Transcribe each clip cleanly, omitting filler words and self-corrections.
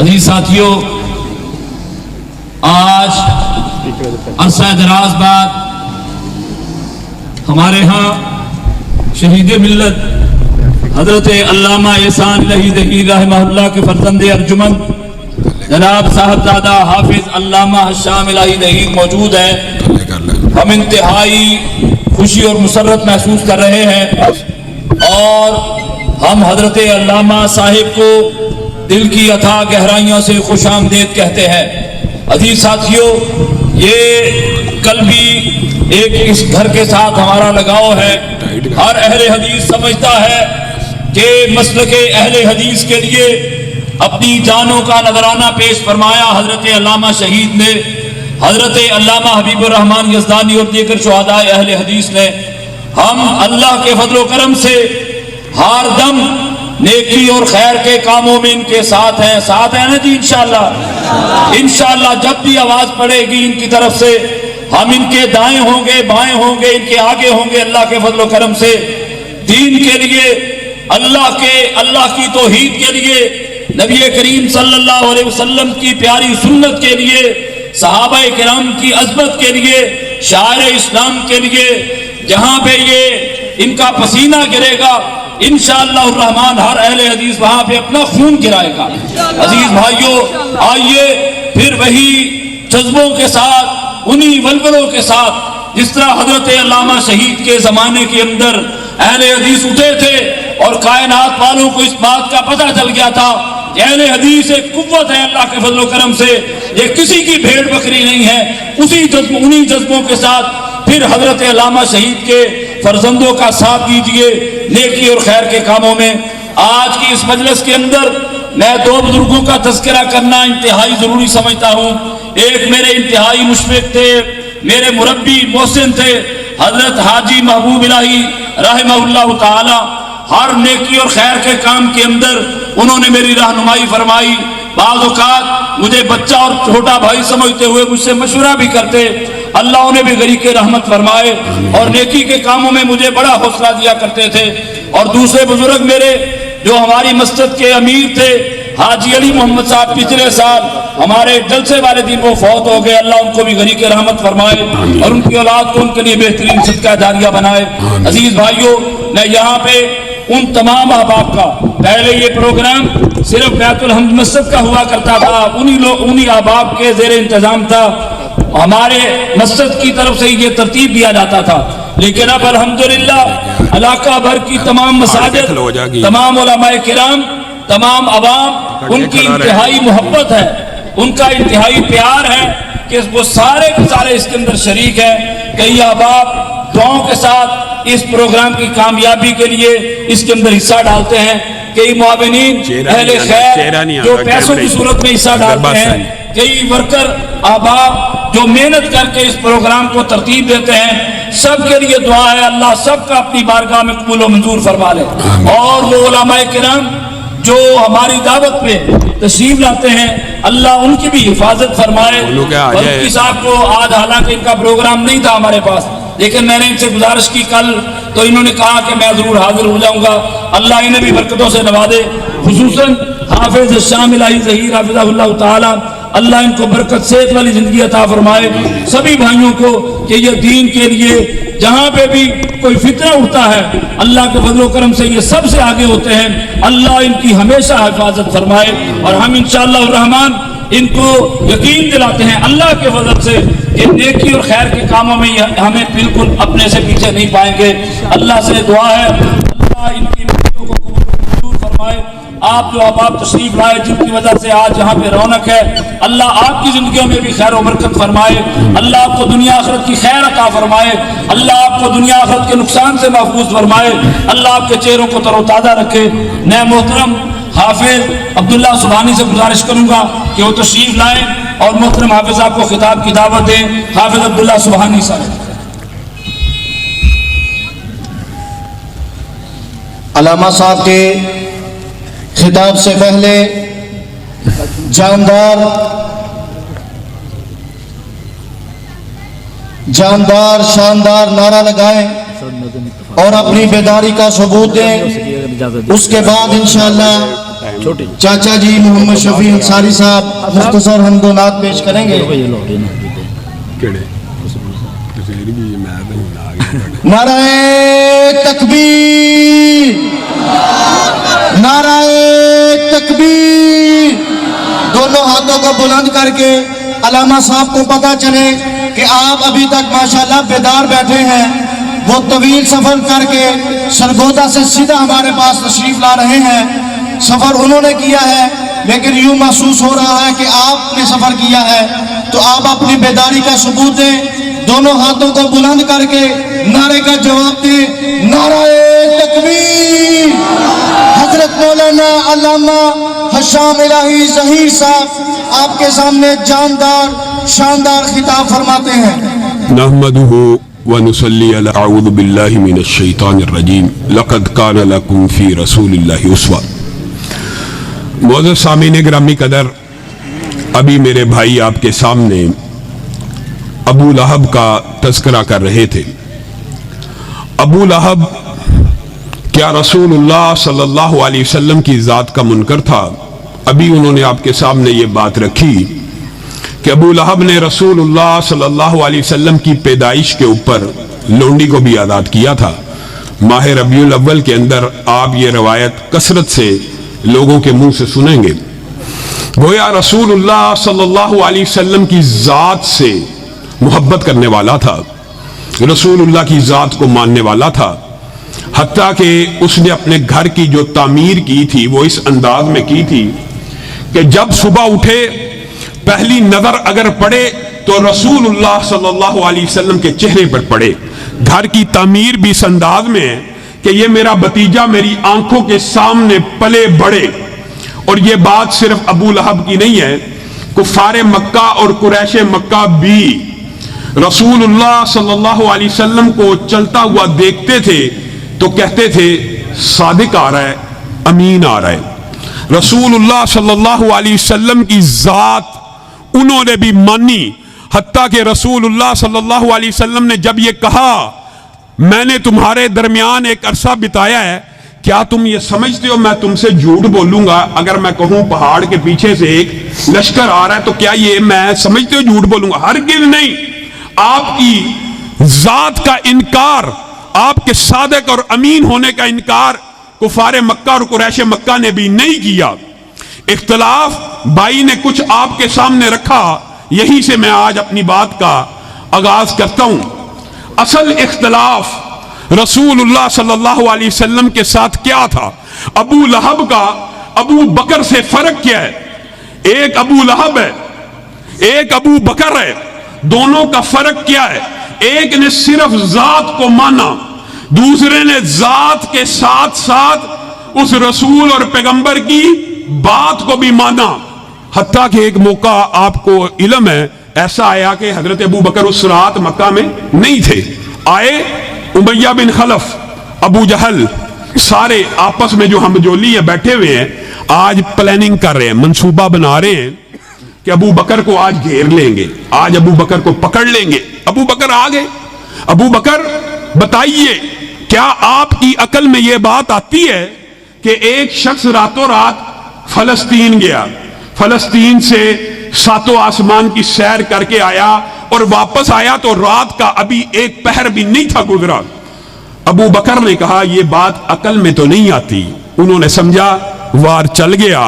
عزیز ساتھیوں، آج عرصہ دراز بعد ہمارے ہاں شہید ملت حضرت علامہ احسان الہی ظہیر رحمہ اللہ کے فرزند ارجمند جناب صاحبزادہ حافظ علامہ ہشام الہی ظہیر موجود ہے۔ ہم انتہائی خوشی اور مسرت محسوس کر رہے ہیں اور ہم حضرت علامہ صاحب کو دل کی اتھاہ گہرائیوں سے خوش آمدید کہتے ہیں۔ عزیز ساتھیوں، یہ کل بھی ایک اس گھر کے ساتھ ہمارا لگاؤ ہے۔ ہر اہل حدیث سمجھتا ہے کہ مسلک اہل حدیث کے لیے اپنی جانوں کا نذرانہ پیش فرمایا حضرت علامہ شہید نے، حضرت علامہ حبیب الرحمن یزدانی اور دیگر شہداء اہل حدیث نے۔ ہم اللہ کے فضل و کرم سے ہر دم نیکی اور خیر کے کاموں میں ان کے ساتھ ہیں نا جی، انشاءاللہ جب بھی آواز پڑے گی ان کی طرف سے ہم ان کے دائیں ہوں گے، بائیں ہوں گے، ان کے آگے ہوں گے۔ اللہ کے فضل و کرم سے دین کے لیے، اللہ کی توحید کے لیے، نبی کریم صلی اللہ علیہ وسلم کی پیاری سنت کے لیے، صحابہ کرام کی عظمت کے لیے، شاعر اسلام کے لیے، جہاں پہ یہ ان کا پسینہ گرے گا انشاءاللہ الرحمن ہر اہل حدیث وہاں پہ اپنا خون گرائے گا۔ عزیز بھائیوں، آئیے پھر وہی جذبوں کے ساتھ، انہی ولولوں کے ساتھ جس طرح حضرت علامہ شہید کے زمانے کے اندر اہل حدیث اٹھے تھے اور کائنات والوں کو اس بات کا پتہ چل گیا تھا کہ اہل حدیث ایک قوت ہے اللہ کے فضل و کرم سے، یہ کسی کی بھیڑ بکری نہیں ہے۔ انہی جذبوں کے ساتھ پھر حضرت علامہ شہید کے فرزندوں کا ساتھ دیجئے نیکی اور خیر کے کاموں میں۔ آج کی اس مجلس کے اندر میں دو بزرگوں کا تذکرہ کرنا انتہائی ضروری سمجھتا ہوں۔ ایک میرے انتہائی مشفق تھے، میرے مربی محسن تھے، حضرت حاجی محبوب الہی رحمہ اللہ تعالی۔ ہر نیکی اور خیر کے کام کے اندر انہوں نے میری رہنمائی فرمائی۔ بعض اوقات مجھے بچہ اور چھوٹا بھائی سمجھتے ہوئے مجھ سے مشورہ بھی کرتے۔ اللہ انہیں بھی غریق رحمت فرمائے اور نیکی کے کاموں میں مجھے بڑا حوصلہ دیا کرتے تھے۔ اور دوسرے بزرگ میرے جو ہماری مسجد کے امیر تھے حاجی علی محمد صاحب، پچھلے سال ہمارے جلسے والے دن وہ فوت ہو گئے، اللہ ان کو بھی غریق رحمت فرمائے اور ان کی اولاد کو ان کے لیے بہترین صدقہ جاریہ بنائے۔ عزیز بھائیوں، میں یہاں پہ ان تمام احباب کا، پہلے یہ پروگرام صرف بیت الحمد مسجد کا ہوا کرتا تھا، انہی احباب کے زیر انتظام تھا، ہمارے مسجد کی طرف سے یہ ترتیب دیا جاتا تھا، لیکن اب الحمدللہ علاقہ بھر کی تمام مساجد، تمام علماء کرام، تمام عوام، ان کی انتہائی محبت ہے، ان کا انتہائی پیار ہے کہ وہ سارے کے سارے اس کے اندر شریک ہیں۔ کئی احباب دعاؤں کے ساتھ اس پروگرام کی کامیابی کے لیے اس کے اندر حصہ ڈالتے ہیں، کئی معاونین اہل خیر جو پیسوں کی صورت میں حصہ ڈالتے ہیں، کئی ورکر احباب جو محنت کر کے اس پروگرام کو ترتیب دیتے ہیں۔ سب کے لیے دعا ہے اللہ سب کا اپنی بارگاہ میں قبول و منظور فرما لے۔ اور وہ علماء کرام جو ہماری دعوت پہ تشریف لاتے ہیں اللہ ان کی بھی حفاظت فرمائے۔ مفتی صاحب کو آج حالانکہ ان کا پروگرام نہیں تھا ہمارے پاس، لیکن میں نے ان سے گزارش کی کل، تو انہوں نے کہا کہ میں ضرور حاضر ہو جاؤں گا۔ اللہ انہیں بھی برکتوں سے نوازے، خصوصاً حافظ ہشام الہی ظہیر حافظہ اللہ تعالی، اللہ ان کو برکت صحت والی زندگی عطا فرمائے۔ سبھی بھائیوں کو کہ یہ دین کے لیے جہاں پہ بھی کوئی فتنہ اٹھتا ہے اللہ کے فضل و کرم سے یہ سب سے آگے ہوتے ہیں، اللہ ان کی ہمیشہ حفاظت فرمائے۔ اور ہم انشاءاللہ الرحمن ان کو یقین دلاتے ہیں اللہ کے فضل سے کہ نیکی اور خیر کے کاموں میں ہمیں بالکل اپنے سے پیچھے نہیں پائیں گے۔ اللہ سے دعا ہے اللہ ان کی نیکیوں کو قبول منظور فرمائے۔ آپ جو احباب تشریف لائے جن کی وجہ سے آج یہاں پہ رونق ہے، اللہ آپ کی زندگیوں میں بھی خیر و برکت فرمائے، اللہ آپ کو دنیا آخرت کی خیر عطا فرمائے، اللہ آپ کو دنیا آخرت کے نقصان سے محفوظ فرمائے، اللہ آپ کے چہروں کو تر و تازہ رکھے۔ میں محترم حافظ عبداللہ سبحانی سے گزارش کروں گا کہ وہ تشریف لائیں اور محترم حافظ صاحب کو خطاب کی دعوت دیں۔ حافظ عبداللہ سبحانی صاحب۔ علامہ صاحب کے خطاب سے پہلے جاندار شاندار نعرہ لگائیں اور اپنی بیداری کا ثبوت دیں۔ اس کے بعد انشاءاللہ چاچا جی محمد شفیع انصاری صاحب مختصر حمد و نعت پیش کریں گے۔ نعرہ تکبیر، نعرہ تکبیر، دونوں ہاتھوں کو بلند کر کے علامہ صاحب کو پتہ چلے کہ آپ ابھی تک ماشاءاللہ بیدار بیٹھے ہیں۔ وہ طویل سفر کر کے سرگودا سے سیدھا ہمارے پاس تشریف لا رہے ہیں۔ سفر انہوں نے کیا ہے لیکن یوں محسوس ہو رہا ہے کہ آپ نے سفر کیا ہے، تو آپ اپنی بیداری کا ثبوت دیں، دونوں ہاتھوں کو بلند کر کے نعرے کا جواب دیں۔ نعرہ تکبیر۔ حضرت مولانا علامہ حشام الہی ظہیر صاحب آپ کے سامنے جاندار شاندار خطاب فرماتے ہیں۔ نحمده ونصلي على اعوذ بالله من الشیطان الرجیم لقد كان لكم في رسول الله اسوہ۔ معزز سامعین گرامی قدر، ابھی میرے بھائی آپ کے سامنے ابو لہب کا تذکرہ کر رہے تھے۔ ابو لہب کیا رسول اللہ صلی اللہ علیہ وسلم کی ذات کا منکر تھا؟ ابھی انہوں نے آپ کے سامنے یہ بات رکھی کہ ابو لہب نے رسول اللہ صلی اللہ علیہ وسلم کی پیدائش کے اوپر لونڈی کو بھی آزاد کیا تھا۔ ماہ ربیع الاول کے اندر آپ یہ روایت کثرت سے لوگوں کے منہ سے سنیں گے۔ گویا رسول اللہ صلی اللہ علیہ وسلم کی ذات سے محبت کرنے والا تھا، رسول اللہ کی ذات کو ماننے والا تھا، حتیٰ کہ اس نے اپنے گھر کی جو تعمیر کی تھی وہ اس انداز میں کی تھی کہ جب صبح اٹھے پہلی نظر اگر پڑے تو رسول اللہ صلی اللہ علیہ وسلم کے چہرے پر پڑے۔ گھر کی تعمیر بھی اس انداز میں ہے کہ یہ میرا بھتیجا میری آنکھوں کے سامنے پلے بڑھے۔ اور یہ بات صرف ابو لہب کی نہیں ہے، کفار مکہ اور قریش مکہ بھی رسول اللہ صلی اللہ علیہ وسلم کو چلتا ہوا دیکھتے تھے تو کہتے تھے صادق آ رہا ہے، امین آ رہا ہے۔ رسول اللہ صلی اللہ علیہ وسلم کی ذات انہوں نے بھی مانی، حتیٰ کہ رسول اللہ صلی اللہ علیہ وسلم نے جب یہ کہا میں نے تمہارے درمیان ایک عرصہ بتایا ہے، کیا تم یہ سمجھتے ہو میں تم سے جھوٹ بولوں گا؟ اگر میں کہوں پہاڑ کے پیچھے سے ایک لشکر آ رہا ہے تو کیا یہ میں سمجھتے ہو جھوٹ بولوں گا؟ ہرگز نہیں۔ آپ کی ذات کا انکار، آپ کے صادق اور امین ہونے کا انکار کفار مکہ اور قریش مکہ نے بھی نہیں کیا۔ اختلاف بھائی نے کچھ آپ کے سامنے رکھا، یہی سے میں آج اپنی بات کا آغاز کرتا ہوں۔ اصل اختلاف رسول اللہ صلی اللہ علیہ وسلم کے ساتھ کیا تھا؟ ابو لہب کا ابو بکر سے فرق کیا ہے؟ ایک ابو لہب ہے، ایک ابو بکر ہے، دونوں کا فرق کیا ہے؟ ایک نے صرف ذات کو مانا، دوسرے نے ذات کے ساتھ ساتھ اس رسول اور پیغمبر کی بات کو بھی مانا۔ حتیٰ کہ ایک موقع آپ کو علم ہے ایسا آیا کہ حضرت ابو بکر اس رات مکہ میں نہیں تھے، آئے امیہ بن خلف، ابو جہل، سارے آپس میں جو ہم جولی ہیں بیٹھے ہوئے ہیں، آج پلاننگ کر رہے ہیں، منصوبہ بنا رہے ہیں کہ ابو بکر کو آج گھیر لیں گے، آج ابو بکر کو پکڑ لیں گے۔ ابو بکر آ گئے۔ ابو بکر بتائیے کیا آپ کی عقل میں یہ بات آتی ہے کہ ایک شخص راتوں رات فلسطین گیا، فلسطین سے ساتوں آسمان کی سیر کر کے آیا اور واپس آیا تو رات کا ابھی ایک پہر بھی نہیں تھا گزرا؟ ابو بکر نے کہا یہ بات عقل میں تو نہیں آتی۔ انہوں نے سمجھا وار چل گیا،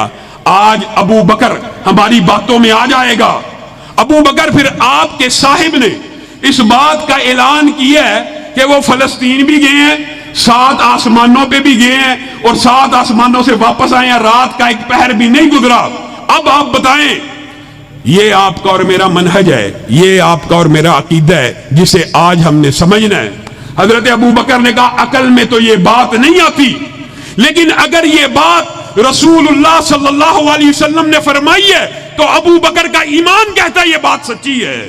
آج ابو بکر ہماری باتوں میں آ جائے گا۔ ابو بکر پھر آپ کے صاحب نے اس بات کا اعلان کیا ہے کہ وہ فلسطین بھی گئے ہیں، 7 آسمانوں پہ بھی گئے ہیں اور 7 آسمانوں سے واپس آئے ہیں، رات کا ایک پہر بھی نہیں گزرا۔ اب آپ بتائیں، یہ آپ کا اور میرا منہج ہے، یہ آپ کا اور میرا عقیدہ ہے جسے آج ہم نے سمجھنا ہے۔ حضرت ابو بکر نے کہا عقل میں تو یہ بات نہیں آتی، لیکن اگر یہ بات رسول اللہ صلی اللہ علیہ وسلم نے فرمائی ہے تو ابو بکر کا ایمان کہتا ہے یہ بات سچی ہے۔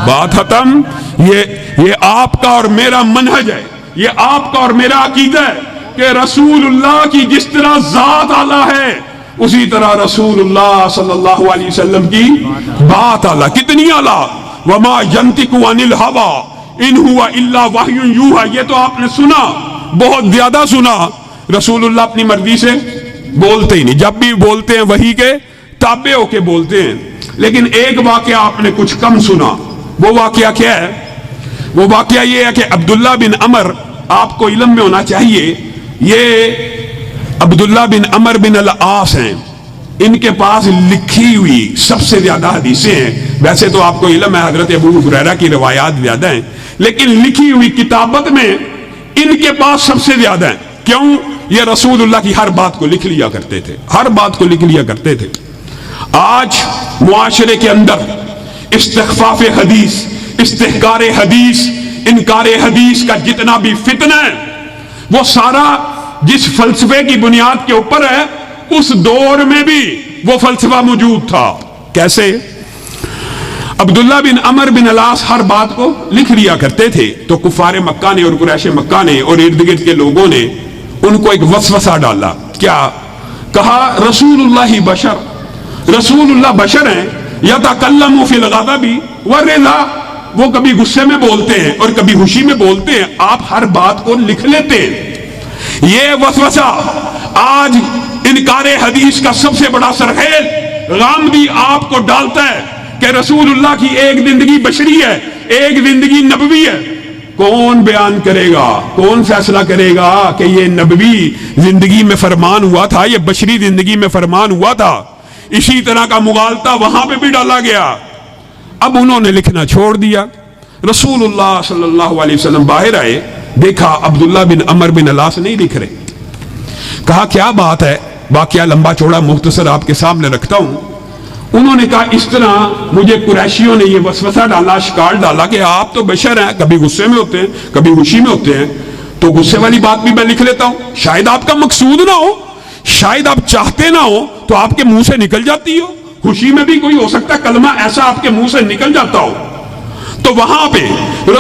بات ختم۔ یہ آپ کا اور میرا منہج ہے، یہ آپ کا اور میرا عقیدہ ہے کہ رسول اللہ کی جس طرح ذات اعلیٰ ہے اسی طرح رسول اللہ صلی اللہ علیہ وسلم کی بات اعلیٰ۔ کتنی اعلیٰ؟ وما ينطق عن الهوى ان هو الا وحی یوحی۔ یہ تو آپ نے سنا، بہت زیادہ سنا۔ رسول اللہ اپنی مرضی سے بولتے ہی نہیں، جب بھی بولتے ہیں وہی کے تابع ہو کے بولتے ہیں۔ لیکن ایک واقعہ آپ نے کچھ کم سنا، وہ واقعہ کیا ہے؟ وہ واقعہ یہ ہے کہ عبداللہ بن عمر، آپ کو علم میں ہونا چاہیے، یہ عبداللہ بن عمر بن العاص ہیں، ان کے پاس لکھی ہوئی سب سے زیادہ حدیثیں ہیں۔ ویسے تو آپ کو علم ہے حضرت ابو ہریرہ کی روایات زیادہ ہیں، لیکن لکھی ہوئی کتابت میں ان کے پاس سب سے زیادہ ہیں۔ کیوں؟ یہ رسول اللہ کی ہر بات کو لکھ لیا کرتے تھے، ہر بات کو لکھ لیا کرتے تھے۔ آج معاشرے کے اندر استخفاف حدیث، استحکار حدیث، انکار حدیث کا جتنا بھی فتنہ ہے، وہ سارا جس فلسفے کی بنیاد کے اوپر ہے، اس دور میں بھی وہ فلسفہ موجود تھا۔ کیسے؟ عبداللہ بن عمر بن العاص ہر بات کو لکھ لیا کرتے تھے، تو کفار مکہ نے اور قریش مکہ نے اور ارد گرد کے لوگوں نے ان کو ایک وسوسہ ڈالا۔ کیا کہا؟ رسول اللہ بشر، رسول اللہ بشر ہیں، یتکلم فی الغضب والرضا، وہ کبھی غصے میں بولتے ہیں اور کبھی خوشی میں بولتے ہیں، آپ ہر بات کو لکھ لیتے ہیں۔ یہ وسوسہ آج انکار حدیث کا سب سے بڑا سرخیل غامدی آپ کو ڈالتا ہے کہ رسول اللہ کی ایک زندگی بشری ہے، ایک زندگی نبوی ہے۔ کون بیان کرے گا، کون فیصلہ کرے گا کہ یہ نبوی زندگی میں فرمان ہوا تھا، یہ بشری زندگی میں فرمان ہوا تھا؟ اسی طرح کا مغالطہ وہاں پہ بھی ڈالا گیا۔ اب انہوں نے لکھنا چھوڑ دیا۔ رسول اللہ صلی اللہ علیہ وسلم باہر آئے، دیکھا عبداللہ بن عمر بن العاص نہیں لکھ رہے۔ کہا کیا بات ہے؟ واقعہ لمبا چوڑا مختصر آپ کے سامنے رکھتا ہوں۔ انہوں نے کہا اس طرح مجھے قریشیوں نے یہ وسوسہ ڈالا، شکار ڈالا کہ آپ تو بشر ہیں، کبھی غصے میں ہوتے ہیں کبھی خوشی میں ہوتے ہیں، تو غصے والی بات بھی میں لکھ لیتا ہوں، شاید آپ کا مقصود نہ ہو، شاید آپ چاہتے نہ ہو تو آپ کے منہ سے نکل جاتی ہو، خوشی میں بھی کوئی ہو سکتا ہے کلمہ ایسا آپ کے منہ سے نکل جاتا ہو۔ تو وہاں پہ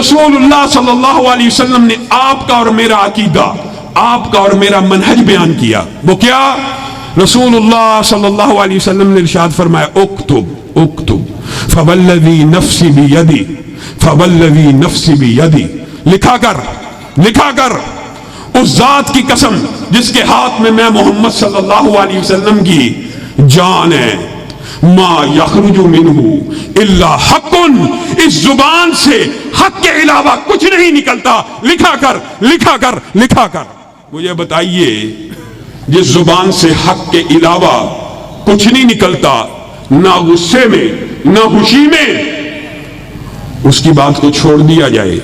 رسول اللہ صلی اللہ علیہ وسلم نے آپ کا اور میرا عقیدہ، آپ کا اور میرا منہج بیان کیا۔ وہ کیا؟ رسول اللہ صلی اللہ علیہ وسلم نے ارشاد فرمایا، اکتب اکتب فوالذی نفسی بیدی، فوالذی نفسی بیدی، لکھا کر، لکھا کر، اس ذات کی قسم جس کے ہاتھ میں محمد صلی اللہ علیہ وسلم کی جان ہے، ما یخرج منہ الا حق، اس زبان سے حق کے علاوہ کچھ نہیں نکلتا، لکھا کر، لکھا کر، لکھا کر۔ مجھے بتائیے جس زبان سے حق کے علاوہ کچھ نہیں نکلتا، نہ غصے میں نہ خوشی میں، اس کی بات کو چھوڑ دیا جائے،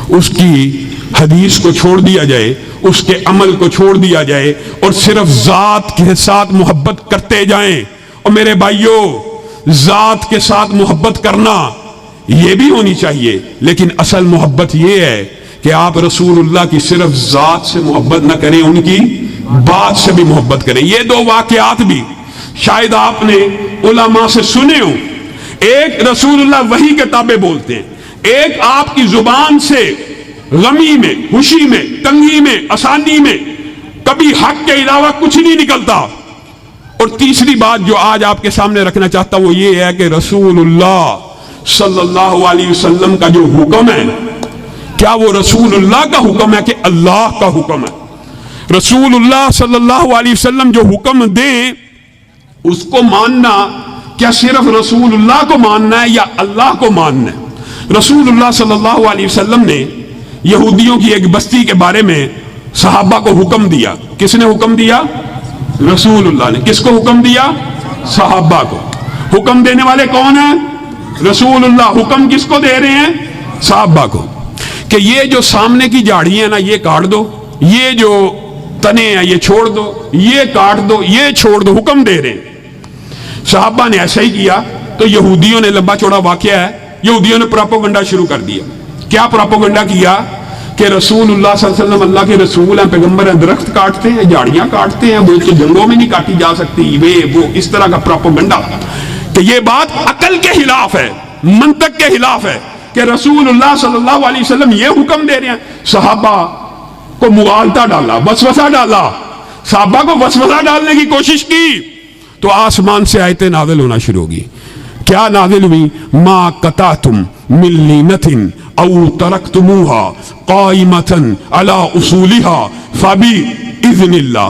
اس کی حدیث کو چھوڑ دیا جائے، اس کے عمل کو چھوڑ دیا جائے اور صرف ذات کے ساتھ محبت کرتے جائیں۔ اور میرے بھائیوں، ذات کے ساتھ محبت کرنا یہ بھی ہونی چاہیے، لیکن اصل محبت یہ ہے کہ آپ رسول اللہ کی صرف ذات سے محبت نہ کریں، ان کی بات سے بھی محبت کریں۔ یہ دو واقعات بھی شاید آپ نے علماء سے سنے ہوں، ایک رسول اللہ وحی کے تابع بولتے ہیں، ایک آپ کی زبان سے غمی میں، خوشی میں، تنگی میں، آسانی میں کبھی حق کے علاوہ کچھ نہیں نکلتا۔ اور تیسری بات جو آج آپ کے سامنے رکھنا چاہتا ہوں وہ یہ ہے کہ رسول اللہ صلی اللہ علیہ وسلم کا جو حکم ہے، کیا وہ رسول اللہ کا حکم ہے کہ اللہ کا حکم ہے؟ رسول اللہ صلی اللہ علیہ وسلم جو حکم دیں اس کو ماننا، کیا صرف رسول اللہ کو ماننا ہے یا اللہ کو ماننا ہے؟ رسول اللہ صلی اللہ علیہ وسلم نے یہودیوں کی ایک بستی کے بارے میں صحابہ کو حکم دیا۔ کس نے حکم دیا؟ رسول اللہ نے۔ کس کو حکم دیا؟ صحابہ کو۔ حکم دینے والے کون ہیں؟ رسول اللہ۔ حکم کس کو دے رہے ہیں؟ صحابہ کو، کہ یہ جو سامنے کی جھاڑی ہے نا یہ کاٹ دو، یہ جو تنے ہیں یہ چھوڑ دو، یہ کاٹ دو، یہ چھوڑ دو، حکم دے رہے ہیں۔ صحابہ نے ایسا ہی کیا تو یہودیوں نے، لمبا چوڑا واقعہ ہے، یہودیوں نے پروپیگنڈا شروع کر دیا۔ کیا پروپیگنڈا کیا؟ کہ رسول اللہ صلی اللہ علیہ وسلم اللہ کے رسول ہیں، پیغمبر ہیں، درخت کاٹتے ہیں، جھاڑیاں کاٹتے ہیں، وہ تو جنگوں میں نہیں کاٹی جا سکتی، وہ اس طرح کا پروپیگنڈا، کہ یہ بات عقل کے خلاف ہے، منطق کے خلاف ہے کہ رسول اللہ صلی اللہ علیہ وسلم یہ حکم دے رہے ہیں۔ صحابہ کو مغالطہ ڈالا، وسوسہ ڈالا، صحابہ کو وسوسہ ڈالنے کی کوشش کی تو آسمان سے آیتیں نازل ہونا شروع ہوگی۔ کیا نازل ہوئی؟ ما قطعتم من لینۃ او ترکتموها قائمۃ علی اصولها فباذن اللہ،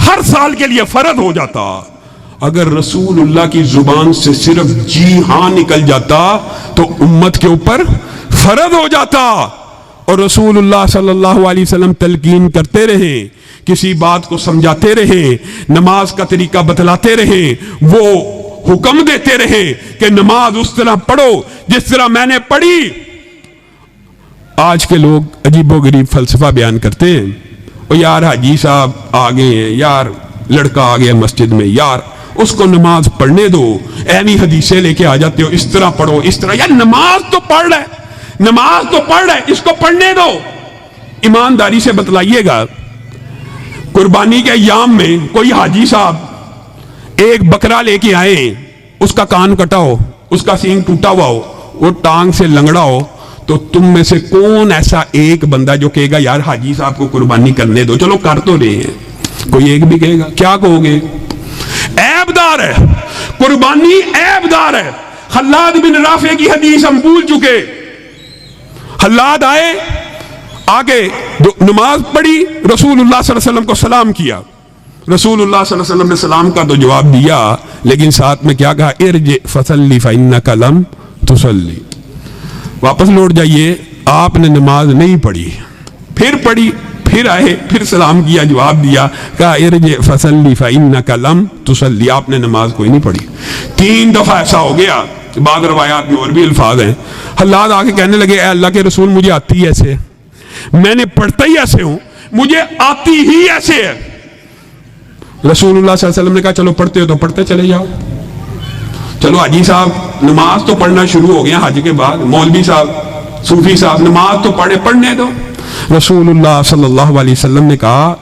ہر سال کے لیے فرض ہو جاتا. اگر رسول اللہ کی زبان سے صرف جی ہاں نکل جاتا تو امت کے اوپر فرض ہو جاتا. اور رسول اللہ صلی اللہ علیہ وسلم تلقین کرتے رہے, کسی بات کو سمجھاتے رہے, نماز کا طریقہ بتلاتے رہے, وہ حکم دیتے رہے کہ نماز اس طرح پڑھو جس طرح میں نے پڑھی. آج کے لوگ عجیب و غریب فلسفہ بیان کرتے ہیں, او یار حاجی صاحب آگے ہیں, یار لڑکا آ گیا مسجد میں, یار اس کو نماز پڑھنے دو, ایویں حدیثیں لے کے آ جاتے ہو, اس طرح پڑھو اس طرح. یار نماز تو پڑھ رہا ہے, نماز تو پڑھ رہا ہے, اس کو پڑھنے دو. ایمانداری سے بتلائیے گا, قربانی کے ایام میں کوئی حاجی صاحب ایک بکرا لے کے آئے, اس کا کان کٹا ہو, اس کا سینگ ٹوٹا ہوا ہو, وہ ٹانگ سے لنگڑا ہو, تو تم میں سے کون ایسا ایک بندہ جو کہے گا یار حاجی صاحب کو قربانی کرنے دو, چلو کر تو رہے ہیں. کوئی ایک بھی کہے گا؟ کیا کہو گے؟ عیب دار ہے قربانی, عیب دار ہے. خلاد بن رافع کی حدیث ہم بھول چکے. خلاد آئے, آگے نماز پڑھی, رسول اللہ صلی اللہ علیہ وسلم کو سلام کیا. رسول اللہ صلی اللہ علیہ وسلم نے سلام کا تو جواب دیا, لیکن ساتھ میں کیا کہا؟ ارجع فصلی فإنک لم تصلی, واپس لوٹ جائیے, آپ نے نماز نہیں پڑھی. پھر پڑھی, پھر آئے, پھر سلام کیا, جواب دیا, کہا ارجع فصلی فإنک لم تصلی, آپ نے نماز کوئی نہیں پڑھی. 3 دفعہ ایسا ہو گیا. بعض روایات میں اور بھی الفاظ ہیں. حلاد آ کے کہنے لگے اے اللہ کے رسول مجھے آتی ایسے, میں نے پڑھتا ہی ایسے ہوں, مجھے آتی ہی ایسے ہے. رسول اللہ صلی اللہ علیہ وسلم نے کہا چلو پڑھتے ہو تو پڑھتے چلے جاؤ. چلو حاجی صاحب نماز تو پڑھنا شروع ہو گیا حج کے بعد, مولوی صاحب صوفی صاحب نماز تو پڑھنے دو. رسول اللہ صلی اللہ علیہ وسلم نے کہا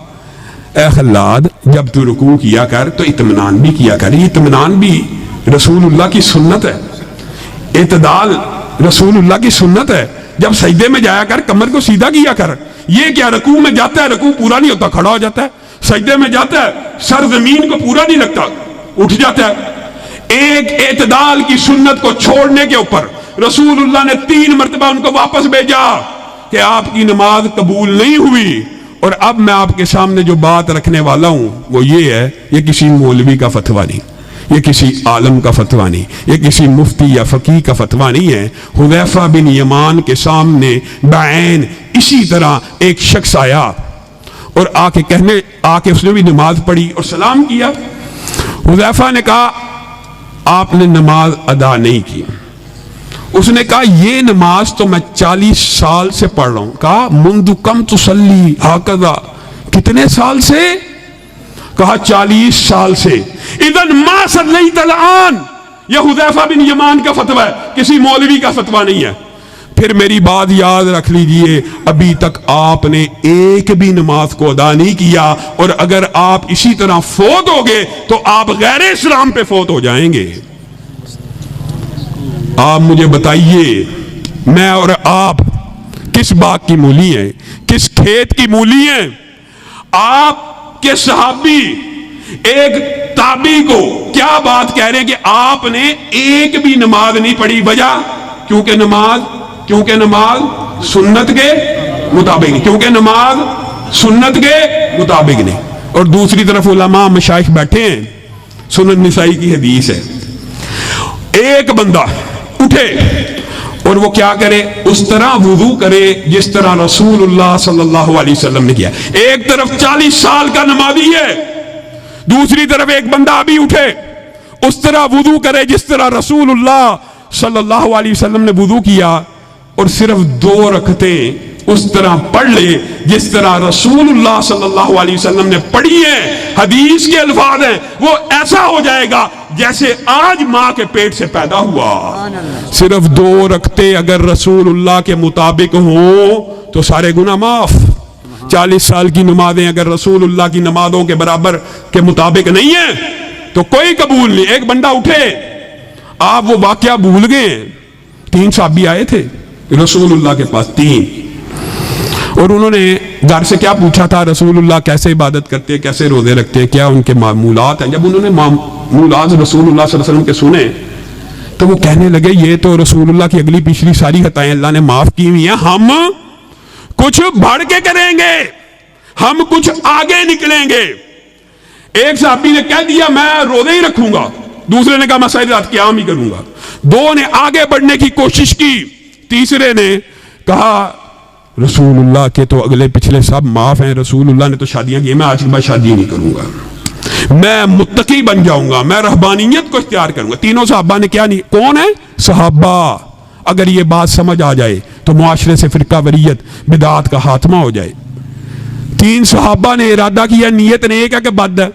اے خلاد جب تو رکوع کیا کر تو اطمینان بھی کیا کر. یہ اطمینان بھی رسول اللہ کی سنت ہے, اعتدال رسول اللہ کی سنت ہے. جب سجدے میں جایا کر کمر کو سیدھا کیا کر. یہ کیا رکوع میں جاتا ہے رکوع پورا نہیں ہوتا, کھڑا ہو جاتا ہے. سجدے میں جاتا ہے سر زمین کو پورا نہیں لگتا, اٹھ جاتا ہے. ایک اعتدال کی سنت کو چھوڑنے کے اوپر رسول اللہ نے 3 مرتبہ ان کو واپس بھیجا کہ آپ کی نماز قبول نہیں ہوئی. اور اب میں آپ کے سامنے جو بات رکھنے والا ہوں وہ یہ ہے, یہ کسی مولوی کا فتویٰ نہیں, یہ کسی عالم کا فتویٰ نہیں, یہ کسی مفتی یا فقیہ کا فتویٰ نہیں ہے. حذیفہ بن یمان کے سامنے بعین اسی طرح ایک شخص آیا اور آ کے اس نے بھی نماز پڑھی اور سلام کیا. حذیفہ نے کہا آپ نے نماز ادا نہیں کی. اس نے کہا یہ نماز تو میں 40 سال سے پڑھ رہا ہوں. کہا منذ کم تصلی ہکذا, کتنے سال سے؟ کہا 40 سال سے. اذن ما صلیت الان, یہ حذیفہ بن یمان کا فتویٰ ہے, کسی مولوی کا فتویٰ نہیں ہے. پھر میری بات یاد رکھ لیجئے, ابھی تک آپ نے ایک بھی نماز کو ادا نہیں کیا, اور اگر آپ اسی طرح فوت ہو گئے تو آپ غیر اسلام پہ فوت ہو جائیں گے. آپ مجھے بتائیے میں اور آپ کس باغ کی مولی ہیں, کس کھیت کی مولی ہیں؟ آپ کے صحابی ایک تابعی کو کیا بات کہہ رہے ہیں کہ آپ نے ایک بھی نماز نہیں پڑھی. وجہ کیونکہ نماز سنت کے مطابق نہیں, کیونکہ نماز سنت کے مطابق نہیں. اور دوسری طرف علماء مشائخ بیٹھے ہیں, سنن نسائی کی حدیث ہے, ایک بندہ اٹھے اور وہ کیا کرے, اس طرح وضو کرے جس طرح رسول اللہ صلی اللہ علیہ وسلم نے کیا. ایک طرف 40 سال کا نمازی ہے, دوسری طرف ایک بندہ ابھی اٹھے, اس طرح وضو کرے جس طرح رسول اللہ صلی اللہ علیہ وسلم نے وضو کیا, اور صرف 2 رکعتیں اس طرح پڑھ لے جس طرح رسول اللہ صلی اللہ علیہ وسلم نے پڑھی ہے. حدیث کے الفاظ ہیں وہ ایسا ہو جائے گا جیسے آج ماں کے پیٹ سے پیدا ہوا. صرف 2 رکعتیں اگر رسول اللہ کے مطابق ہوں تو سارے گناہ معاف. 40 سال کی نمازیں اگر رسول اللہ کی نمازوں کے برابر کے مطابق نہیں ہیں تو کوئی قبول نہیں. ایک بندہ اٹھے, آپ وہ واقعہ بھول گئے, 3 صحابی آئے تھے رسول اللہ کے پاس, 3, اور انہوں نے گھر سے کیا پوچھا تھا, رسول اللہ کیسے عبادت کرتے ہیں, کیسے روزے رکھتے ہیں, کیا ان کے معمولات ہیں. جب انہوں نے معمولات رسول اللہ صلی اللہ علیہ وسلم کے سنے تو وہ کہنے لگے یہ تو رسول اللہ کی اگلی پچھلی ساری خطائیں اللہ نے معاف کی ہوئی ہیں, ہم کچھ بڑھ کے کریں گے, ہم کچھ آگے نکلیں گے. ایک صحابی نے کہہ دیا میں روزے ہی رکھوں گا, دوسرے نے کہا میں ساری رات قیام ہی کروں گا. دو نے آگے بڑھنے کی کوشش کی, تیسرے نے کہا رسول اللہ کے تو اگلے پچھلے سب معاف ہیں, رسول اللہ نے تو شادیاں کی, میں آج کے بعد شادی نہیں کروں گا, میں متقی بن جاؤں گا, میں رہبانیت کو اختیار کروں گا. تینوں صحابہ نے کیا نہیں, کون ہے صحابہ. اگر یہ بات سمجھ آ جائے تو معاشرے سے فرقہ وریت بدعات کا خاتمہ ہو جائے. تین صحابہ نے ارادہ کیا, نیت نیک ہے کہ بد ہے.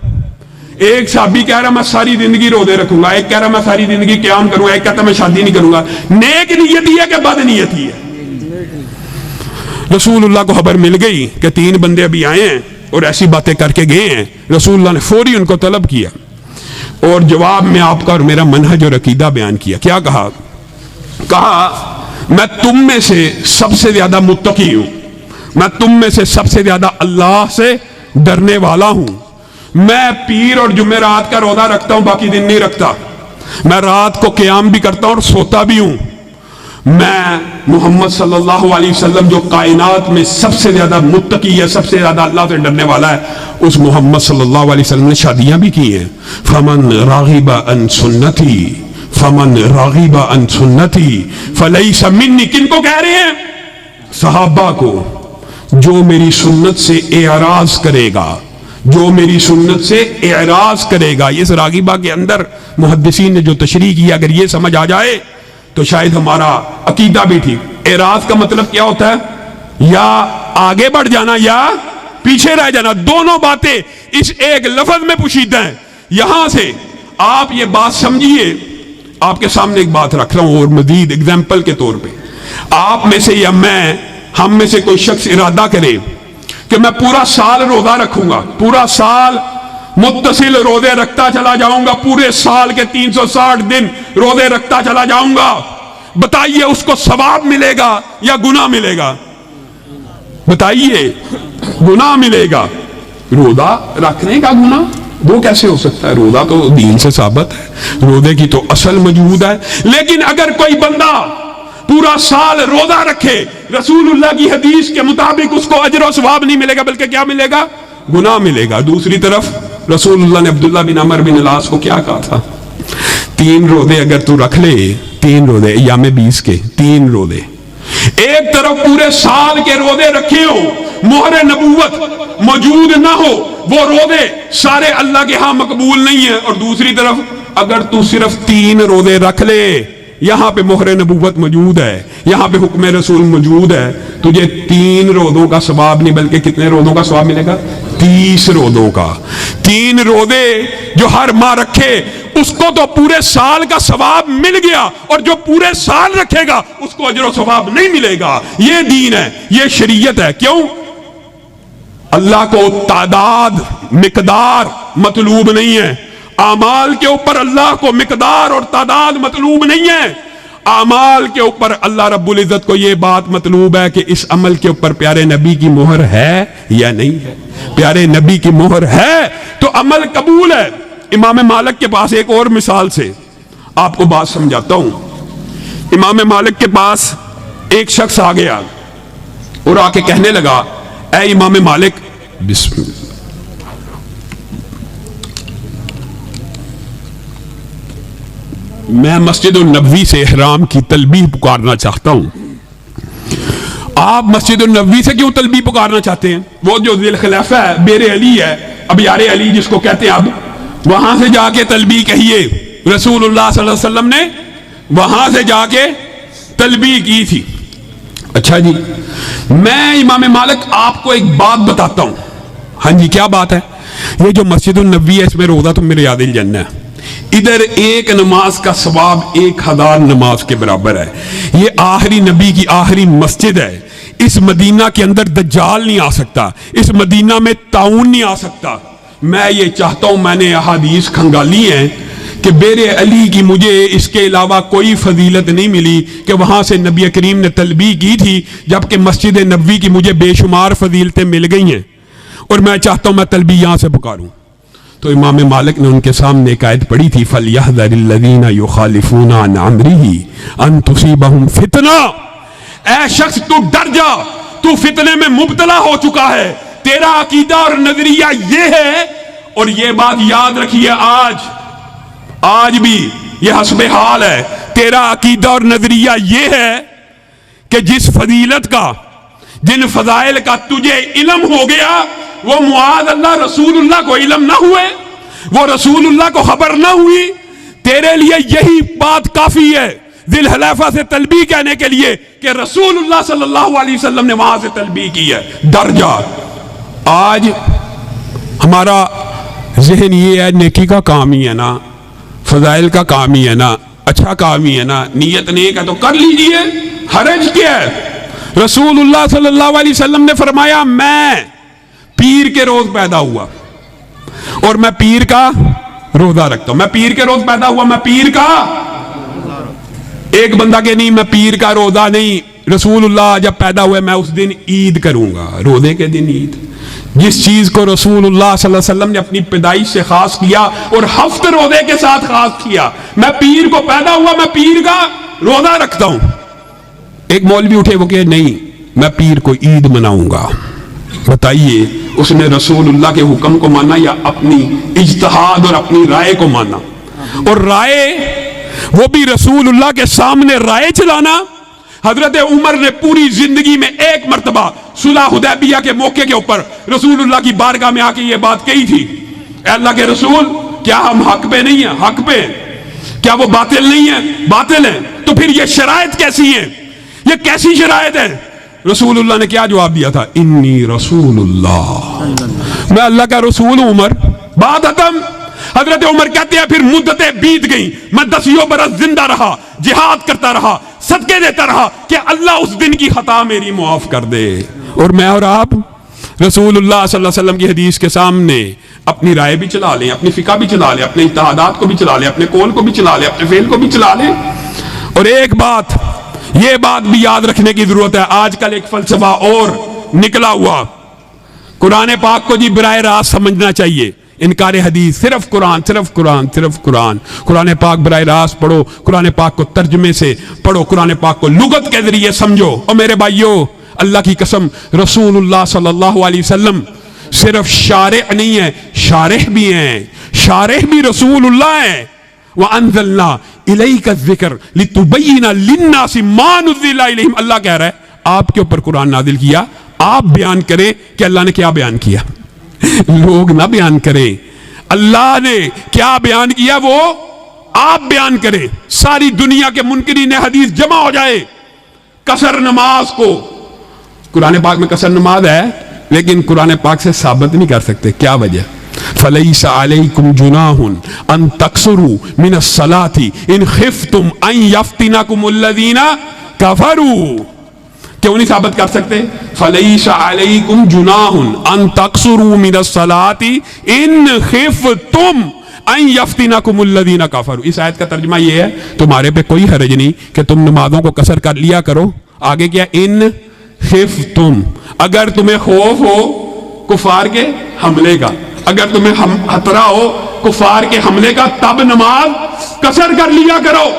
ایک صحابی کہہ رہا میں ساری زندگی روزے رکھوں گا, ایک کہہ رہا میں ساری زندگی قیام کروں گا, ایک کہتا میں شادی نہیں کروں گا. نیک نیت ہی ہے کہ بد نیت ہی ہے؟ رسول اللہ کو خبر مل گئی کہ تین بندے ابھی آئے ہیں اور ایسی باتیں کر کے گئے ہیں. رسول اللہ نے فوری ان کو طلب کیا اور جواب میں آپ کا اور میرا منہج اور عقیدہ بیان کیا. کیا کہا؟ کہا میں تم میں سے سب سے زیادہ متقی ہوں, میں تم میں سے سب سے زیادہ اللہ سے ڈرنے والا ہوں. میں پیر اور جمعرات کا روزہ رکھتا ہوں, باقی دن نہیں رکھتا. میں رات کو قیام بھی کرتا ہوں اور سوتا بھی ہوں. میں محمد صلی اللہ علیہ وسلم جو کائنات میں سب سے زیادہ متقی ہے, سب سے زیادہ اللہ سے ڈرنے والا ہے, اس محمد صلی اللہ علیہ وسلم نے شادیاں بھی کی ہیں. فمن راغب عن سنتی فمن راغب عن سنتی فلیس منی. کن کو کہہ رہے ہیں؟ صحابہ کو. جو میری سنت سے اعراض کرے گا, جو میری سنت سے اعراض کرے گا. اس راغبہ کے اندر محدثین نے جو تشریح کی, اگر یہ سمجھ آ جائے تو شاید ہمارا عقیدہ بھی ٹھیک. اعراض کا مطلب کیا ہوتا ہے؟ یا آگے بڑھ جانا یا پیچھے رہ جانا. دونوں باتیں اس ایک لفظ میں پوشیدہ ہیں. یہاں سے آپ یہ بات سمجھیے. آپ کے سامنے ایک بات رکھ رہا ہوں اور مزید اگزامپل کے طور پہ, آپ میں سے یا میں, ہم میں سے کوئی شخص ارادہ کرے کہ میں پورا سال روزہ رکھوں گا, پورا سال متصل روزے رکھتا چلا جاؤں گا, پورے سال کے 360 دن روزے رکھتا چلا جاؤں گا. بتائیے اس کو ثواب ملے گا یا گناہ ملے گا؟ بتائیے, گناہ ملے گا. روزہ رکھنے کا گناہ وہ کیسے ہو سکتا ہے؟ روزہ تو دین سے ثابت ہے, روزے کی تو اصل موجود ہے. لیکن اگر کوئی بندہ پورا سال روزہ رکھے, رسول اللہ کی حدیث کے مطابق اس کو اجر و ثواب نہیں ملے گا, بلکہ کیا ملے گا؟ گناہ ملے گا. دوسری طرف رسول اللہ نے عبداللہ بن عمر بن العاص کو کیا کہا تھا؟ 3 روزے اگر تو رکھ لے, 3 روزے ایام 20 کے 3 روزے, ایک طرف پورے سال کے روزے رکھے ہو, مہر نبوت موجود نہ ہو, وہ روزے سارے اللہ کے ہاں مقبول نہیں ہیں. اور دوسری طرف اگر تو صرف 3 روزے رکھ لے, یہاں پہ مہر نبوت موجود ہے, یہاں پہ حکم رسول موجود ہے, تجھے 3 روزوں کا ثواب نہیں بلکہ کتنے روزوں کا ثواب ملے گا؟ 30 روزوں کا. 3 روزے جو ہر ماہ رکھے اس کو تو پورے سال کا ثواب مل گیا, اور جو پورے سال رکھے گا اس کو اجر و ثواب نہیں ملے گا. یہ دین ہے, یہ شریعت ہے. کیوں؟ اللہ کو تعداد مقدار مطلوب نہیں ہے. اعمال کے اوپر اللہ کو مقدار اور تعداد مطلوب نہیں ہے. اعمال کے اوپر اللہ رب العزت کو یہ بات مطلوب ہے کہ اس عمل کے اوپر پیارے نبی کی مہر ہے یا نہیں ہے. پیارے نبی کی مہر ہے تو عمل قبول ہے. امام مالک کے پاس ایک اور مثال سے آپ کو بات سمجھاتا ہوں. امام مالک کے پاس ایک شخص آ گیا اور آ کے کہنے لگا, اے امام مالک, بسم اللہ, میں مسجد النبوی سے احرام کی تلبیہ پکارنا چاہتا ہوں. آپ مسجد النبوی سے کیوں تلبیہ پکارنا چاہتے ہیں؟ وہ جو ذی الخلیفہ ہے, بیر علی ہے, ابیار علی جس کو کہتے ہیں, اب وہاں سے جا کے تلبیہ کہیے. رسول اللہ صلی اللہ علیہ وسلم نے وہاں سے جا کے تلبیہ کی تھی. اچھا جی, میں امام مالک آپ کو ایک بات بتاتا ہوں. ہاں جی, کیا بات ہے؟ یہ جو مسجد النبوی ہے اس میں روزہ تو میرے یاد الجنہ ہے. ادھر ایک نماز کا ثواب 1000 نماز کے برابر ہے. یہ آخری نبی کی آخری مسجد ہے. اس مدینہ کے اندر دجال نہیں آ سکتا, اس مدینہ میں طاعون نہیں آ سکتا. میں یہ چاہتا ہوں, میں نے احادیث کھنگالی ہیں کہ بیر علی کی مجھے اس کے علاوہ کوئی فضیلت نہیں ملی کہ وہاں سے نبی کریم نے تلبیہ کی تھی, جبکہ مسجد نبوی کی مجھے بے شمار فضیلتیں مل گئی ہیں, اور میں چاہتا ہوں میں تلبیہ یہاں سے پکاروں. تو امام مالک نے ان کے سامنے ایک آیت پڑھی تھی, فَلْيَحْذَرِ الَّذِينَ يُخَالِفُونَ عَنْ أَمْرِهِ أَن تُصِيبَهُمْ فِتْنَةٌ. اے شخص تو ڈر جا, تو فتنے میں مبتلا ہو چکا ہے. تیرا عقیدہ اور نظریہ یہ ہے، اور یہ بات یاد رکھیے آج بھی یہ حسب حال ہے، تیرا عقیدہ اور نظریہ یہ ہے کہ جس فضیلت کا، جن فضائل کا تجھے علم ہو گیا، وہ معاذ اللہ رسول اللہ کو علم نہ ہوئے، وہ رسول اللہ کو خبر نہ ہوئی، تیرے لیے یہی بات کافی ہے ذی الحلیفہ سے تلبیہ کہنے کے لیے کہ رسول اللہ صلی اللہ علیہ وسلم نے وہاں سے تلبیہ کی ہے، ڈر جا۔ آج ہمارا ذہن یہ ہے نیکی کا کام ہی ہے نا، فضائل کا کام ہی ہے نا، اچھا کام ہی ہے نا، نیت نیک ہے تو کر لیجئے، حرج کیا ہے؟ رسول اللہ صلی اللہ علیہ وسلم نے فرمایا میں پیر کے روز پیدا ہوا اور میں پیر کا روزہ رکھتا ہوں، میں پیر کے روز پیدا ہوا، میں پیر کا، ایک بندہ کہ نہیں میں پیر کا روزہ نہیں، رسول اللہ جب پیدا ہوئے میں اس دن عید کروں گا، روزے کے دن عید۔ جس چیز کو رسول اللہ صلی اللہ علیہ وسلم نے اپنی پیدائش سے خاص کیا اور ہفت روزے کے ساتھ خاص کیا، میں پیر کو پیدا ہوا، میں پیر کا روزہ رکھتا ہوں۔ ایک مولوی اٹھے وہ کہ نہیں میں پیر کو عید مناؤں گا۔ بتائیے اس نے رسول اللہ کے حکم کو مانا یا اپنی اجتہاد اور اپنی رائے کو مانا؟ اور رائے وہ بھی رسول اللہ کے سامنے رائے چلانا۔ حضرت عمر نے پوری زندگی میں ایک مرتبہ صلح حدیبیہ کے موقع کے اوپر رسول اللہ کی بارگاہ میں آ کے یہ بات کہی تھی، اے اللہ کے رسول کیا ہم حق پہ نہیں ہیں؟ حق پہ۔ کیا وہ باطل نہیں ہیں؟ باطل ہیں۔ تو پھر یہ شرائط کیسی ہیں؟ یہ کیسی شرائط ہے؟ رسول اللہ نے کیا جواب دیا تھا؟ انی رسول اللہ، میں اللہ کا رسول ہوں عمر، بات ختم۔ حضرت عمر کہتے ہیں پھر مدتیں بیت گئیں، میں 10 برس زندہ رہا، جہاد کرتا رہا، صدقے دیتا رہا کہ اللہ اس دن کی خطا میری معاف کر دے۔ اور میں اور آپ رسول اللہ صلی اللہ علیہ وسلم کی حدیث کے سامنے اپنی رائے بھی چلا لیں، اپنی فقہ بھی چلا لیں، اپنے اجتہادات کو بھی چلا لیں، اپنے قول کو بھی چلا لیں، اپنے فعل کو بھی چلا لیں۔ اور ایک بات یہ بات بھی یاد رکھنے کی ضرورت ہے، آج کل ایک فلسفہ اور نکلا ہوا، قرآن پاک کو جی براہ راست سمجھنا چاہیے، انکار حدیث، صرف قرآن، صرف قرآن، صرف قرآن، قرآن پاک براہ راست پڑھو، قرآن پاک کو ترجمے سے پڑھو، قرآن پاک کو لغت کے ذریعے سمجھو۔ اور میرے بھائیو اللہ کی قسم رسول اللہ صلی اللہ علیہ وسلم صرف شارع نہیں ہے، شارح بھی ہیں، شارح بھی رسول اللہ ہیں۔ وَأَنزَلْنَا إِلَيْكَ الذِّكْرَ لِتُبَيِّنَ لِلنَّاسِ مَا نُزِّلَ إِلَيْهِمْ، اللہ کہہ رہا ہے آپ کے اوپر قرآن نازل کیا، آپ بیان کریں کہ اللہ نے کیا بیان کیا، لوگ نہ بیان کریں، اللہ نے کیا بیان کیا وہ آپ بیان کریں، ساری دنیا کے منکرین حدیث جمع ہو جائے۔ قصر نماز کو قرآن پاک میں قصر نماز ہے لیکن قرآن پاک سے ثابت نہیں کر سکتے، کیا وجہ؟ فَلَيْسَ عَلَيْكُمْ جُنَاحٌ أَن تَقْصُرُوا مِنَ الصَّلَاةِ إِنْ خِفْتُمْ أَن يَفْتِنَكُمُ الَّذِينَ كَفَرُوا، کیوں نہیں ثابت کر سکتے؟ فَلَيْسَ عَلَيْكُمْ جُنَاحٌ أَن تَقْصُرُوا مِنَ الصَّلَاةِ إِنْ خِفْتُمْ أَن يَفْتِنَكُمُ الَّذِينَ كَفَرُوا۔ اس آیت کا ترجمہ یہ ہے تمہارے پہ کوئی حرج نہیں کہ تم نمازوں کو قصر کر لیا کرو، آگے کیا؟ ان خفتم، اگر تمہیں خوف ہو کفار کے حملے کا، اگر تمہیں خطرہ ہو کفار کے حملے کا تب نماز قصر کر لیا کرو۔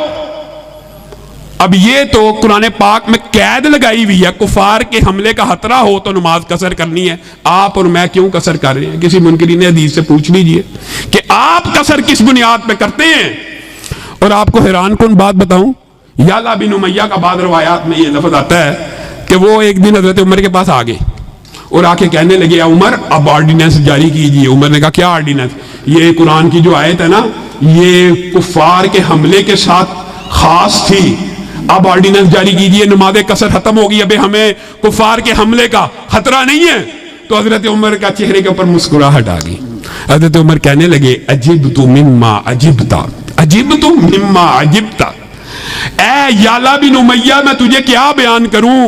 اب یہ تو قرآن پاک میں قید لگائی ہوئی ہے، کفار کے حملے کا خطرہ ہو تو نماز قصر کرنی ہے۔ آپ اور میں کیوں قصر کر رہے ہیں؟ کسی منکرین حدیث سے پوچھ لیجئے کہ آپ قصر کس بنیاد پہ کرتے ہیں۔ اور آپ کو حیران کن بات بتاؤں، یعلا بن امیہ کا بعض روایات میں یہ لفظ آتا ہے کہ وہ ایک دن حضرت عمر کے پاس آگے اور آ کے کہنے لگے عمر اب آرڈیننس جاری کیجئے۔ عمر نے کہا کیا آرڈیننس؟ یہ قرآن کی جو آیت ہے نا یہ کفار کے حملے کے ساتھ خاص تھی، اب آرڈیننس جاری کیجئے، نماز قصر ختم ہوگی، اب ہمیں کفار کے حملے کا خطرہ نہیں ہے۔ تو حضرت عمر کا چہرے کے اوپر مسکراہٹ آ گئی۔ حضرت عمر کہنے لگے عجبت مما عجبتا، عجبت مما عجبتا، اے یعلا بن امیہ میں تجھے کیا بیان کروں،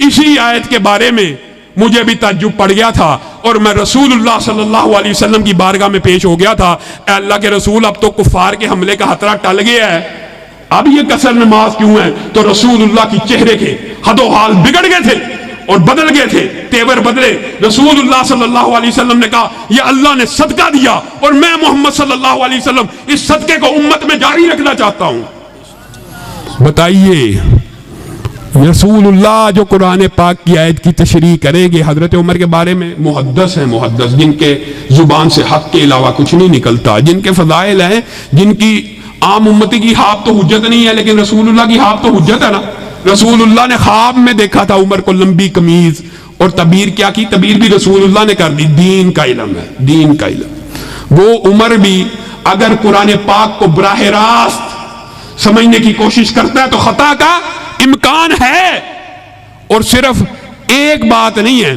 اسی آیت کے بارے میں مجھے بھی تعجب پڑ گیا تھا اور میں رسول اللہ صلی اللہ علیہ وسلم کی بارگاہ میں پیش ہو گیا تھا، اے اللہ کے رسول اب تو کفار کے حملے کا خطرہ ٹل گیا ہے، اب یہ قصر نماز کیوں ہے؟ تو رسول اللہ کی چہرے کے حد و حال بگڑ گئے تھے اور بدل گئے تھے، تیور بدلے۔ رسول اللہ صلی اللہ علیہ وسلم نے کہا یہ اللہ نے صدقہ دیا اور میں محمد صلی اللہ علیہ وسلم اس صدقے کو امت میں جاری رکھنا چاہتا ہوں۔ بتائیے رسول اللہ جو قرآن پاک کی آیت کی تشریح کریں گے، حضرت عمر کے بارے میں محدث ہیں، محدث جن کے زبان سے حق کے علاوہ کچھ نہیں نکلتا، جن کے فضائل ہیں، جن کی عام امتی کی حاف تو حجت نہیں ہے، لیکن رسول اللہ کی حاف تو حجت ہے نا۔ رسول اللہ نے خواب میں دیکھا تھا عمر کو لمبی قمیض، اور تعبیر کیا کی؟ تعبیر بھی رسول اللہ نے کر دی، دین کا علم ہے، دین کا علم۔ وہ عمر بھی اگر قرآن پاک کو براہ راست سمجھنے کی کوشش کرتا ہے تو خطا کا امکان ہے۔ اور صرف ایک بات نہیں ہے،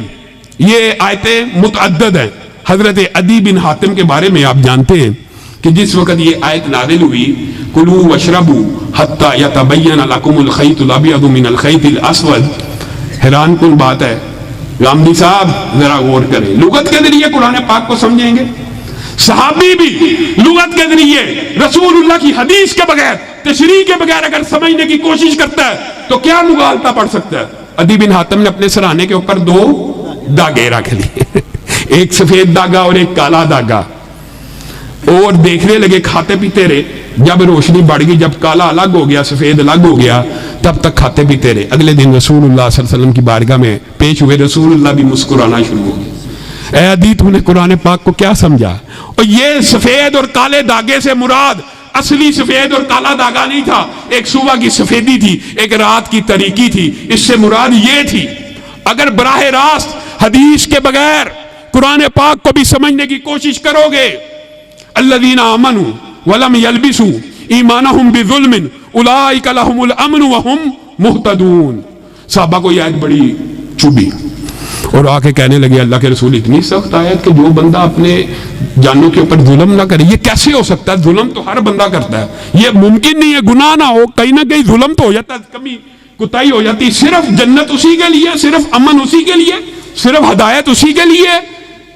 یہ آیتیں متعدد ہیں۔ حضرت عدی بن حاتم کے بارے میں آپ جانتے ہیں کہ جس وقت یہ آیت نازل ہوئی، کلوا واشربوا حتی یتبین لکم الخیط الابیض من الخیط الاسود، حیران کن بات ہے۔ غامدی صاحب ذرا غور کریں، لغت کے ذریعے قرآن پاک کو سمجھیں گے۔ صحابی بھی لغت کے ذریعے رسول اللہ کی حدیث کے بغیر، تشریح کے بغیر اگر سمجھنے کی کوشش کرتا ہے تو کیا مغالطہ پڑ سکتا ہے؟ عدی بن حاتم نے اپنے سرانے کے اوپر 2 داغے رکھ لیے، ایک سفید داغا اور ایک کالا داغا، اور دیکھنے لگے، کھاتے پیتے رہے۔ جب روشنی بڑھ گئی، جب کالا الگ ہو گیا، سفید الگ ہو گیا، تب تک کھاتے پیتے رہے۔ اگلے دن رسول اللہ صلی اللہ علیہ وسلم کی بارگاہ میں پیش ہوئے، رسول اللہ بھی مسکرانا شروع ہو گئے۔ اے عدی، تو نے قرآن پاک کو کیا سمجھا؟ اور یہ سفید اور کالے داغے سے مراد اصلی سفید اور کالا داغا نہیں تھا، ایک صبح کی سفیدی تھی، ایک رات کی تاریکی تھی، اس سے مراد یہ تھی۔ اگر براہ راست حدیث کے بغیر قرآن پاک کو بھی سمجھنے کی کوشش کرو گے، الذین آمنوا ولم یلبسوا ایمانہم بظلم اولئک لہم الامن وہم مہتدون۔ صحابہ کو یہ آیت بڑی چبھی اور آ کے کہنے لگے، اللہ کے رسول اتنی سخت آیت کہ جو بندہ اپنے جانوں کے اوپر ظلم نہ کرے، یہ کیسے ہو سکتا ہے؟ ظلم تو ہر بندہ کرتا ہے، یہ ممکن نہیں ہے گناہ نہ ہو، کہیں نہ کہیں ظلم تو ہو جاتا ہے، کمی کوتاہی ہو جاتی۔ صرف جنت اسی کے لیے، صرف امن اسی کے لیے، صرف ہدایت اسی کے لیے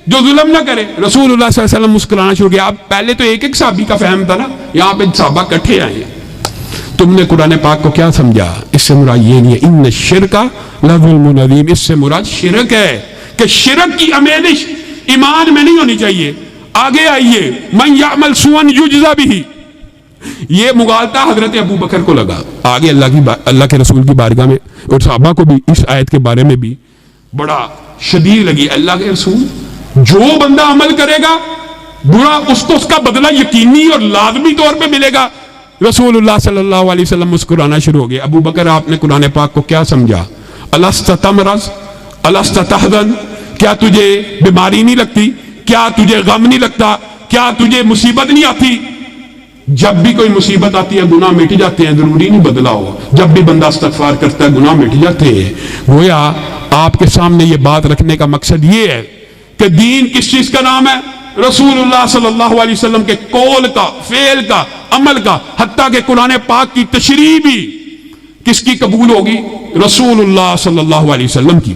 جو ظلم نہ کرے۔ رسول اللہ صلی اللہ علیہ وسلم مسکرانا شروع کیا۔ اب پہلے تو ایک ایک صحابی کا فہم تھا نا، یہاں پہ صحابہ کٹھے آئے ہیں۔ تم نے قرآن پاک کو کیا سمجھا؟ اس سے مراد یہ نہیں ہے، ان الشرک لظلم عظیم، اس سے مراد شرک ہے کہ شرک کی آمیزش ایمان میں نہیں ہونی چاہیے۔ آگے آئیے، من یعمل سوءا یجزا بہ، یہ مغالطہ حضرت ابو بکر کو لگا۔ آگے اللہ کے رسول کی بارگاہ میں اور صحابہ کو بھی اس آیت کے بارے میں بھی بڑا شدید لگی۔ اللہ کے رسول، جو بندہ عمل کرے گا برا، اس کو اس کا بدلہ یقینی اور لازمی طور پہ ملے گا۔ رسول اللہ صلی اللہ علیہ وسلم مسکرانا شروع ہو گئے۔ ابو بکر، آپ نے قرآن پاک کو کیا سمجھا؟ الست تمرض الست تحزن، کیا تجھے بیماری نہیں لگتی؟ کیا تجھے غم نہیں لگتا؟ کیا تجھے مصیبت نہیں آتی؟ جب بھی کوئی مصیبت آتی ہے گناہ مٹ جاتے ہیں، ضروری نہیں بدلا ہو۔ جب بھی بندہ استغفار کرتا ہے گناہ مٹ جاتے ہیں۔ گویا آپ کے سامنے یہ بات رکھنے کا مقصد یہ ہے کہ دین کس چیز کا نام ہے؟ رسول اللہ صلی اللہ علیہ وسلم کے قول کا، فعل کا، عمل کا، حتیٰ کہ قرآن پاک کی تشریح بھی کس کی قبول ہوگی؟ رسول اللہ صلی اللہ علیہ وسلم کی۔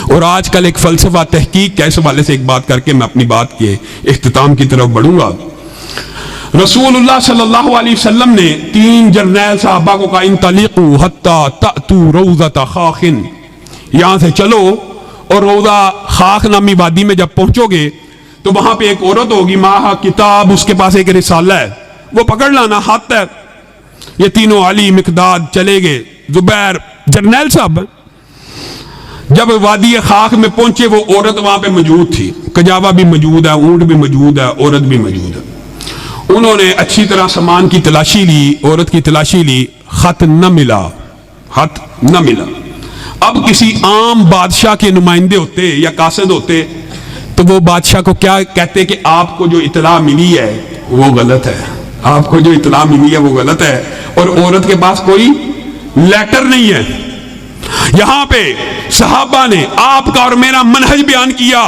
اور آج کل ایک فلسفہ تحقیق کے اس حوالے سے ایک بات کر کے میں اپنی بات کے اختتام کی طرف بڑھوں گا۔ رسول اللہ صلی اللہ علیہ وسلم نے 3 جرنیل صحابہ کو کہا، انطلقوا حتی تأتوا روضۃ خاخ، یہاں سے چلو اور روضہ خاخ نامی وادی میں جب پہنچو گے تو وہاں پہ ایک عورت ہوگی، ماہا کتاب، اس کے پاس ایک رسالہ ہے، وہ پکڑ لانا، ہاتھ ہے۔ یہ تینوں، علی، مقداد، چلے گئے۔ زبیر جرنیل صاحب جب وادی خاک میں پہنچے، وہ عورت وہاں پہ موجود تھی، کجاوا بھی موجود ہے، اونٹ بھی موجود ہے، عورت بھی موجود ہے۔ انہوں نے اچھی طرح سامان کی تلاشی لی، عورت کی تلاشی لی، خط نہ ملا، خط نہ ملا۔ اب کسی عام بادشاہ کے نمائندے ہوتے یا قاصد ہوتے تو وہ بادشاہ کو کیا کہتے کہ آپ کو جو اطلاع ملی ہے وہ غلط ہے، آپ کو جو اطلاع ملی ہے وہ غلط ہے، اور عورت کے پاس کوئی لیٹر نہیں ہے۔ یہاں پہ صحابہ نے آپ کا اور میرا منہج بیان کیا۔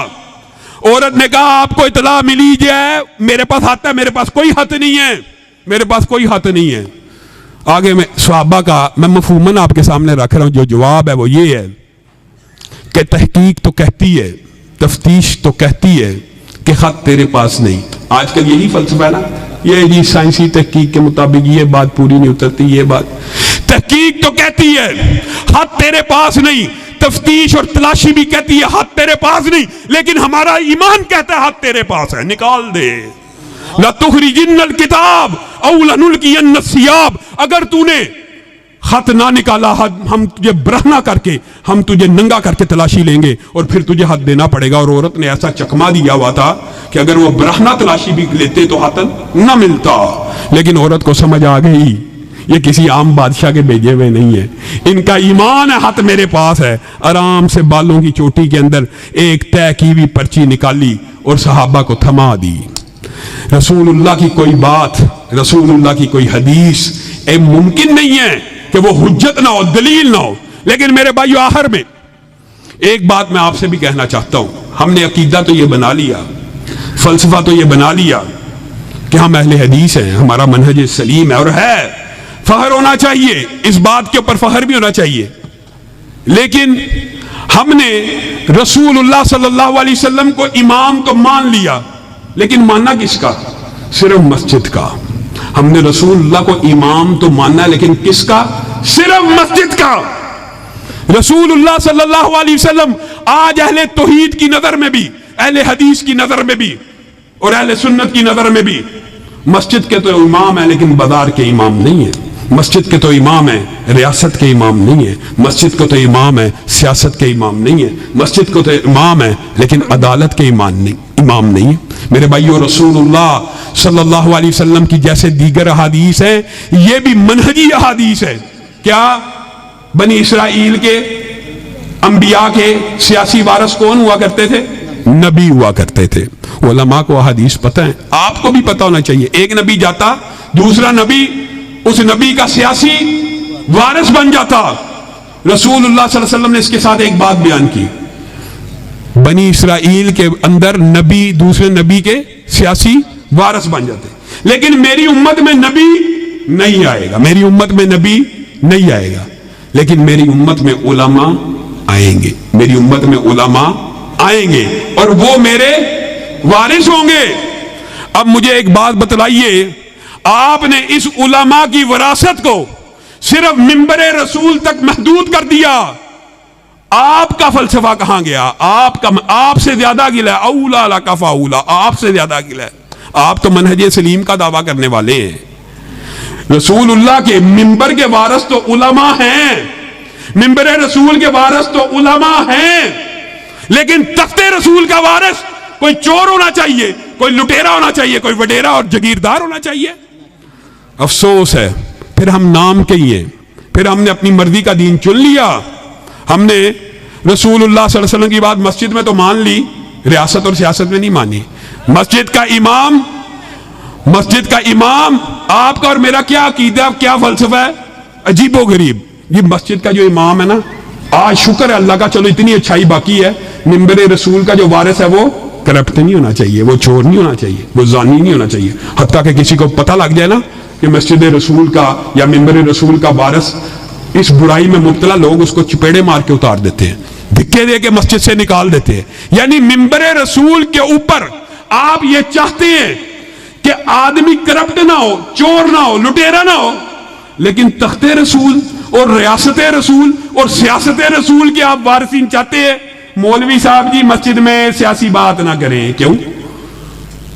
عورت نے کہا آپ کو اطلاع ملی جائے، میرے پاس خط ہے، میرے پاس کوئی خط نہیں ہے، میرے پاس کوئی خط نہیں ہے۔ آگے میں صحابہ کا میں مفہوماً آپ کے سامنے رکھ رہا ہوں، جو جواب ہے وہ یہ ہے کہ تحقیق تو کہتی ہے، تفتیش تو کہتی ہے کہ خط تیرے پاس نہیں۔ آج کل یہی فلسفہ ہے نا، یہ جی سائنسی تحقیق کے مطابق یہ بات پوری نہیں اترتی، یہ بات تحقیق تو کہتی ہے خط تیرے پاس نہیں، تفتیش اور تلاشی بھی کہتی ہے خط تیرے پاس نہیں، لیکن ہمارا ایمان کہتا ہے خط تیرے پاس ہے، نکال دے۔ لَتُخْرِجِنَّ الْكِتَابَ أَوْ لَنُلْقِيَنَّ الثِّيَابَ، اگر تو نے خط نہ نکالا ہم تجھے برہنہ کر کے ہم تجھے ننگا کر کے تلاشی لیں گے اور پھر تجھے حد دینا پڑے گا. اور عورت نے ایسا چکما دیا ہوا تھا کہ اگر وہ برہنہ تلاشی بھی لیتے تو حد نہ ملتا. لیکن عورت کو سمجھ آ گئی یہ کسی عام بادشاہ کے بھیجے ہوئے نہیں ہے, ان کا ایمان ہے, ہاتھ میرے پاس ہے. آرام سے بالوں کی چوٹی کے اندر ایک طے کی ہوئی پرچی نکالی اور صحابہ کو تھما دی. رسول اللہ کی کوئی بات, رسول اللہ کی کوئی حدیث ممکن نہیں ہے کہ وہ حجت نہ ہو, دلیل نہ ہو. لیکن میرے بھائیو آخر میں ایک بات میں آپ سے بھی کہنا چاہتا ہوں. ہم نے عقیدہ تو یہ بنا لیا, فلسفہ تو یہ بنا لیا کہ ہم اہل حدیث ہیں, ہمارا منہج سلیم ہے, اور ہے فخر ہونا چاہیے, اس بات کے اوپر فخر بھی ہونا چاہیے. لیکن ہم نے رسول اللہ صلی اللہ علیہ وسلم کو امام تو مان لیا, لیکن ماننا کس کا؟ صرف مسجد کا. ہم نے رسول اللہ کو امام تو ماننا, لیکن کس کا؟ صرف مسجد کا. رسول اللہ صلی اللہ علیہ وسلم آج اہل توحید کی نظر میں بھی, اہل حدیث کی نظر میں بھی, اور اہل سنت کی نظر میں بھی مسجد کے تو امام ہیں, لیکن بازار کے امام نہیں ہیں. مسجد کے تو امام ہیں, ریاست کے امام نہیں ہیں. مسجد کو تو امام ہے, سیاست کے امام نہیں ہیں. مسجد کو تو امام ہے, لیکن عدالت کے امام نہیں ہیں. میرے بھائیو, رسول اللہ صلی اللہ علیہ وسلم کی جیسے دیگر احادیث ہیں, یہ بھی منہجی احادیث ہے. کیا بنی اسرائیل کے انبیاء کے سیاسی وارث کون ہوا کرتے تھے؟ نبی ہوا کرتے تھے. علماء کو احادیث پتہ ہیں, آپ کو بھی پتہ ہونا چاہیے. ایک نبی جاتا, دوسرا نبی اس نبی کا سیاسی وارث بن جاتا. رسول اللہ صلی اللہ علیہ وسلم نے اس کے ساتھ ایک بات بیان کی, بنی اسرائیل کے اندر نبی دوسرے نبی کے سیاسی وارث بن جاتے, لیکن میری امت میں نبی نہیں آئے گا, میری امت میں نبی نہیں آئے گا, لیکن میری امت میں علماء آئیں گے, میری امت میں علماء آئیں گے, اور وہ میرے وارث ہوں گے. اب مجھے ایک بات بتلائیے, آپ نے اس علماء کی وراثت کو صرف منبر رسول تک محدود کر دیا. آپ کا فلسفہ کہاں گیا؟ آپ سے زیادہ گلا ہے, اولا لک فاولا, آپ سے زیادہ گلا ہے. آپ تو منہج سلیم کا دعویٰ کرنے والے ہیں. رسول اللہ کے منبر کے وارث تو علماء ہیں, منبر رسول کے وارث تو علماء ہیں, لیکن تخت رسول کا وارث کوئی چور ہونا چاہیے, کوئی لٹیرا ہونا چاہیے, کوئی وڈیرا اور جگیردار ہونا چاہیے. افسوس ہے, پھر ہم نام کے ہی ہیں, پھر ہم نے اپنی مرضی کا دین چن لیا. ہم نے رسول اللہ صلی اللہ علیہ وسلم کی بات مسجد میں تو مان لی, ریاست اور سیاست میں نہیں مانی. مسجد کا امام آپ کا اور میرا کیا عقیدہ, کیا فلسفہ ہے؟ عجیب و غریب. یہ مسجد کا جو امام ہے نا, آج شکر ہے اللہ کا, چلو اتنی اچھائی باقی ہے, منبر رسول کا جو وارث ہے وہ کرپٹ نہیں ہونا چاہیے, وہ چور نہیں ہونا چاہیے, وہ زانی نہیں ہونا چاہیے. حتیٰ کہ کسی کو پتہ لگ جائے نا کہ مسجد رسول کا یا منبر رسول کا وارث اس برائی میں مبتلا, لوگ اس کو چپیڑے مار کے اتار دیتے ہیں, دھکے دے کے مسجد سے نکال دیتے ہیں. یعنی منبر رسول کے اوپر آپ یہ چاہتے ہیں کہ آدمی کرپٹ نہ ہو, چور نہ ہو, لٹیرا نہ ہو, لیکن تخت رسول اور ریاست رسول اور سیاست رسول کے آپ وارثین چاہتے ہیں. مولوی صاحب جی مسجد میں سیاسی بات نہ کریں. کیوں؟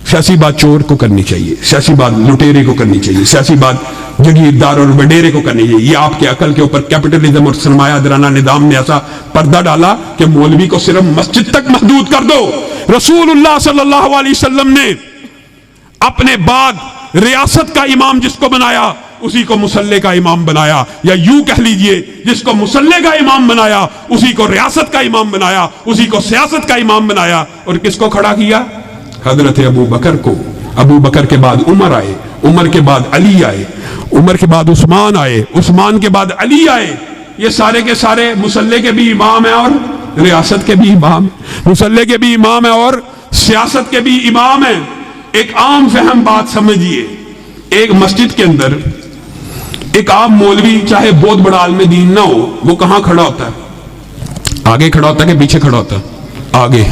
سیاسی بات چور کو کرنی چاہیے, سیاسی بات لٹیرے کو کرنی چاہیے, سیاسی بات جگیردار اور وڈیرے کو کرنی چاہیے. یہ آپ کے عقل کے اوپر کیپٹلزم اور سرمایہ دارانہ نظام نے ایسا پردہ ڈالا کہ مولوی کو صرف مسجد تک محدود کر دو. رسول اللہ صلی اللہ علیہ وسلم نے اپنے بعد ریاست کا امام جس کو بنایا اسی کو مسلح کا امام بنایا, یا یوں کہہ لیجئے جس کو مسلح کا امام بنایا اسی کو ریاست کا امام بنایا, اسی کو سیاست کا امام بنایا. اور کس کو کھڑا کیا؟ حضرت ابو بکر کو. ابو بکر کے بعد عمر آئے, عمر کے بعد علی آئے, عمر کے بعد عثمان آئے, عثمان کے بعد علی آئے. یہ سارے کے سارے مسلح کے بھی امام ہیں اور ریاست کے بھی امام, مسلح کے بھی امام ہیں اور سیاست کے بھی امام ہیں. ایک عام فہم بات سمجھیے, ایک مسجد کے اندر ایک عام مولوی چاہے بہت بڑا عالم دین نہ ہو, وہ کہاں کھڑا ہوتا ہے؟ آگے کھڑا ہوتا ہے کہ پیچھے کھڑا ہوتا ہے؟ آگے.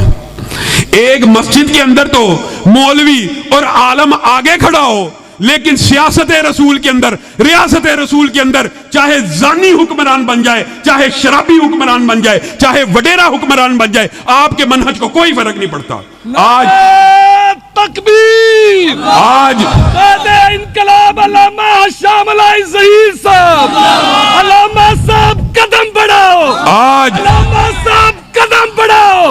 ایک مسجد کے اندر تو مولوی اور عالم آگے کھڑا ہو, لیکن سیاست رسول کے اندر, ریاست رسول کے اندر چاہے زانی حکمران بن جائے, چاہے شرابی حکمران بن جائے, چاہے وڈیرا حکمران بن جائے, آپ کے منہج کو کوئی فرق نہیں پڑتا. آج تکبیر, آج انقلاب علامہ شام الہی ظہیر صاحب، علامہ صاحب قدم بڑھاؤ، آج علامہ صاحب قدم بڑھاؤ۔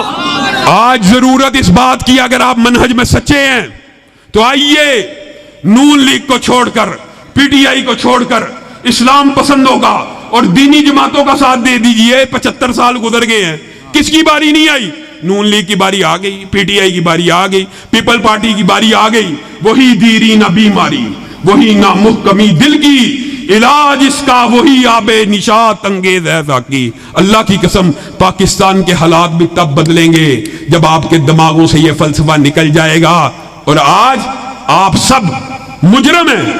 آج ضرورت اس بات کی، اگر آپ منہج میں سچے ہیں تو آئیے نون لیگ کو چھوڑ کر، پی ٹی آئی کو چھوڑ کر اسلام پسندوں کا اور دینی جماعتوں کا ساتھ دے دیجئے۔ 75 سال گزر گئے ہیں، کس کی باری نہیں آئی؟ نون لیگ کی باری آ گئی، پی ٹی آئی کی باری آ گئی، پیپل پارٹی کی باری آ گئی۔ وہی دیرینہ بیماری، وہی نامحکمی دل کی، علاج اس کا وہی آب نشاط انگیز ہے ذاکی۔ اللہ کی قسم پاکستان کے حالات بھی تب بدلیں گے جب آپ کے دماغوں سے یہ فلسفہ نکل جائے گا۔ اور آج آپ سب مجرم ہیں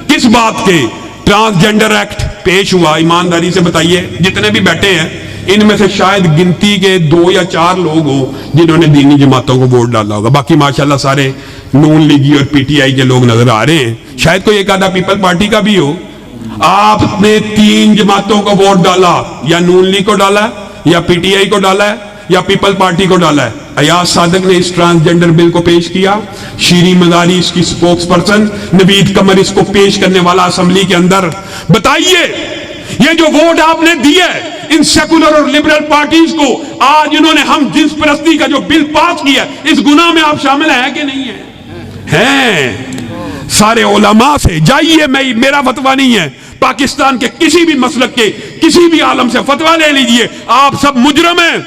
کس بات کے؟ ٹرانسجنڈر ایکٹ پیش ہوا، ایمانداری سے بتائیے، جتنے بھی بیٹھے ہیں ان میں سے شاید گنتی کے 2 یا 4 لوگ ہوں جنہوں نے دینی جماعتوں کو ووٹ ڈالا ہوگا، باقی ماشاءاللہ سارے نون لیگی اور پی ٹی آئی کے لوگ نظر آ رہے ہیں، شاید کوئی ایک آدھا پیپل پارٹی کا بھی ہو۔ آپ نے 3 جماعتوں کو ووٹ ڈالا، یا نون لیگ کو ڈالا ہے، یا پی ٹی آئی کو ڈالا ہے، یا پیپل پارٹی کو ڈالا ہے۔ ایاز صادق نے اس ٹرانسجنڈر بل کو پیش کیا، شیریں مزاری اس کی سپوکس پرسن، نوید قمر اس کو پیش کرنے والا اسمبلی کے اندر۔ بتائیے یہ جو ووٹ آپ نے دیے ان سیکولر اور لبرل پارٹیز کو، آج انہوں نے ہم جنس پرستی کا جو بل پاس کیا، اس گناہ میں آپ شامل ہیں کہ نہیں ہیں؟ ہیں۔ سارے علماء سے جائیے، میرا فتویٰ نہیں ہے، پاکستان کے کسی بھی مسلک کے کسی بھی عالم سے فتویٰ لے لیجئے، آپ سب مجرم ہیں۔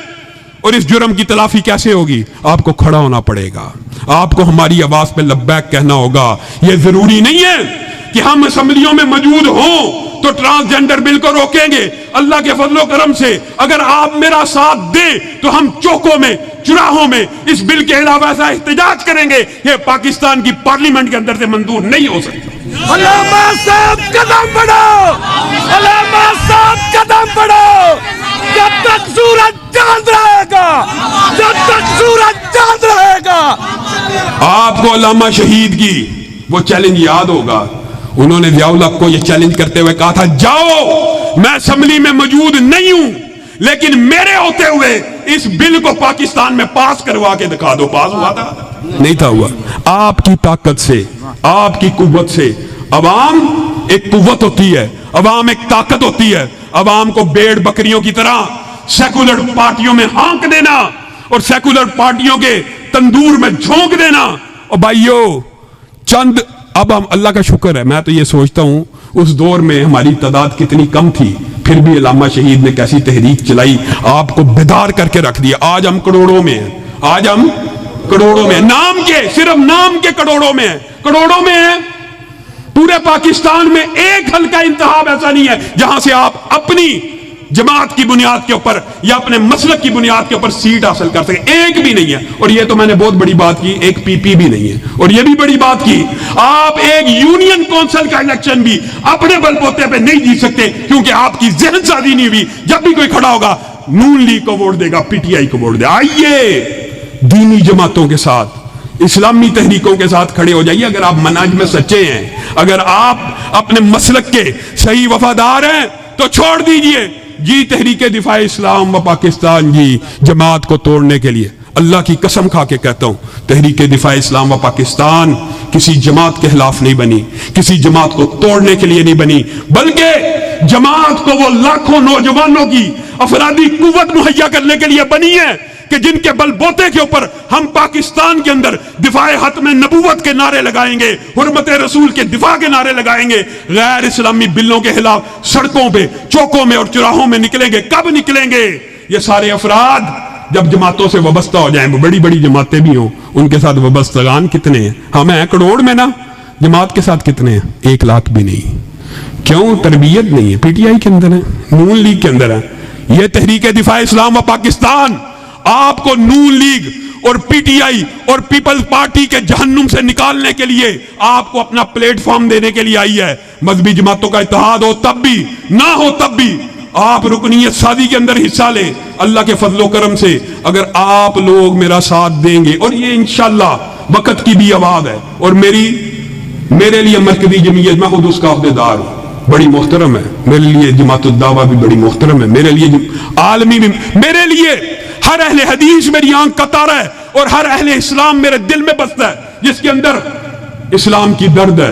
اور اس جرم کی تلافی کیسے ہوگی؟ آپ کو کھڑا ہونا پڑے گا، آپ کو ہماری آواز پہ لبیک کہنا ہوگا۔ یہ ضروری نہیں ہے کہ ہم اسمبلیوں میں موجود ہوں تو ٹرانسجنڈر بل کو روکیں گے۔ اللہ کے فضل و کرم سے اگر آپ میرا ساتھ دیں تو ہم چوکوں میں، چراہوں میں اس بل کے علاوہ ایسا احتجاج کریں گے، یہ پاکستان کی پارلیمنٹ کے اندر سے منظور نہیں ہو سکتا۔ علامہ صاحب قدم بڑھاؤ، علامہ صاحب قدم بڑھاؤ، جب تک سورج چاند رہے گا، جب تک سورج چاند رہے گا۔ آپ کو علامہ شہید کی وہ چیلنج یاد ہوگا، انہوں نے ضیاء الحق کو یہ چیلنج کرتے ہوئے کہا تھا، جاؤ میں اسمبلی میں موجود نہیں ہوں لیکن میرے ہوتے ہوئے اس بل کو پاکستان میں پاس کروا کے دکھا دو۔ پاس ہوا تھا؟ نہیں تھا ہوا۔ آپ کی طاقت سے، آپ کی قوت سے، عوام ایک قوت ہوتی ہے، عوام ایک طاقت ہوتی ہے۔ عوام کو بھیڑ بکریوں کی طرح سیکولر پارٹیوں میں ہانک دینا اور سیکولر پارٹیوں کے تندور میں جھونک دینا۔ اور بھائیو چند، اب ہم اللہ کا شکر ہے، میں تو یہ سوچتا ہوں اس دور میں ہماری تعداد کتنی کم تھی، پھر بھی علامہ شہید نے کیسی تحریک چلائی، آپ کو بیدار کر کے رکھ دیا۔ آج ہم کروڑوں میں ہیں، آج ہم کروڑوں میں، نام کے، صرف نام کے کروڑوں میں ہیں، کروڑوں میں ہیں۔ پورے پاکستان میں ایک حلقہ انتخاب ایسا نہیں ہے جہاں سے آپ اپنی جماعت کی بنیاد کے اوپر یا اپنے مسلک کی بنیاد کے اوپر سیٹ حاصل کر سکے، ایک بھی نہیں ہے۔ اور یہ تو میں نے بہت بڑی بات کی، ایک پی پی بھی نہیں ہے، اور یہ بھی بڑی بات کی، آپ ایک یونین کونسل کا الیکشن بھی اپنے بل بوتے پہ نہیں جیت سکتے، کیونکہ آپ کی ذہن سازی نہیں ہوئی۔ جب بھی کوئی کھڑا ہوگا نون لیگ کو ووٹ دے گا، پی ٹی آئی کو ووٹ دے گا۔ آئیے دینی جماعتوں کے ساتھ، اسلامی تحریکوں کے ساتھ کھڑے ہو جائیے۔ اگر آپ منہج میں سچے ہیں، اگر آپ اپنے مسلک کے صحیح وفادار ہیں تو چھوڑ دیجئے جی تحریک دفاع اسلام و پاکستان جی جماعت کو توڑنے کے لیے۔ اللہ کی قسم کھا کے کہتا ہوں، تحریک دفاع اسلام و پاکستان کسی جماعت کے خلاف نہیں بنی، کسی جماعت کو توڑنے کے لیے نہیں بنی، بلکہ جماعت کو وہ لاکھوں نوجوانوں کی افرادی قوت مہیا کرنے کے لیے بنی ہے کہ جن کے بل بوتے کے اوپر ہم پاکستان کے اندر دفاع ختم نبوت کے نعرے لگائیں گے، حرمت رسول کے دفاع کے نعرے لگائیں گے، غیر اسلامی بلوں کے خلاف سڑکوں پہ، چوکوں میں اور چوراہوں میں نکلیں گے۔ کب نکلیں گے؟ یہ سارے افراد جب جماعتوں سے وابستہ ہو جائیں، بڑی بڑی جماعتیں بھی ہوں، ان کے ساتھ وابستگان کتنے ہیں؟ ہم ہیں کروڑ میں نا، جماعت کے ساتھ کتنے ہیں؟ 1 لاکھ بھی نہیں۔ کیوں؟ تربیت نہیں ہے۔ پی ٹی آئی کے اندر ہے، نون لیگ کے اندر ہے۔ یہ تحریک دفاع اسلام و پاکستان آپ کو نون لیگ اور پی ٹی آئی اور پیپلز پارٹی کے جہنم سے نکالنے کے لیے، آپ کو اپنا پلیٹ فارم دینے کے لیے آئی ہے۔ مذہبی جماعتوں کا اتحاد ہو تب بھی، نہ ہو تب بھی آپ رکنیت سازی کے اندر حصہ لیں۔ اللہ کے فضل و کرم سے اگر آپ لوگ میرا ساتھ دیں گے، اور یہ انشاءاللہ وقت کی بھی آواز ہے، اور میرے لیے مرکزی جمعیت، میں خود اس کا عہدیدار ہوں، بڑی محترم ہے میرے لیے، جماعت الدعوہ بھی بڑی محترم ہے میرے لیے، عالمی بھی میرے لیے، ہر اہل حدیث میری آنکھ کا تارا ہے، اور ہر اہل اسلام میرے دل میں بستا ہے، جس کے اندر اسلام کی درد ہے،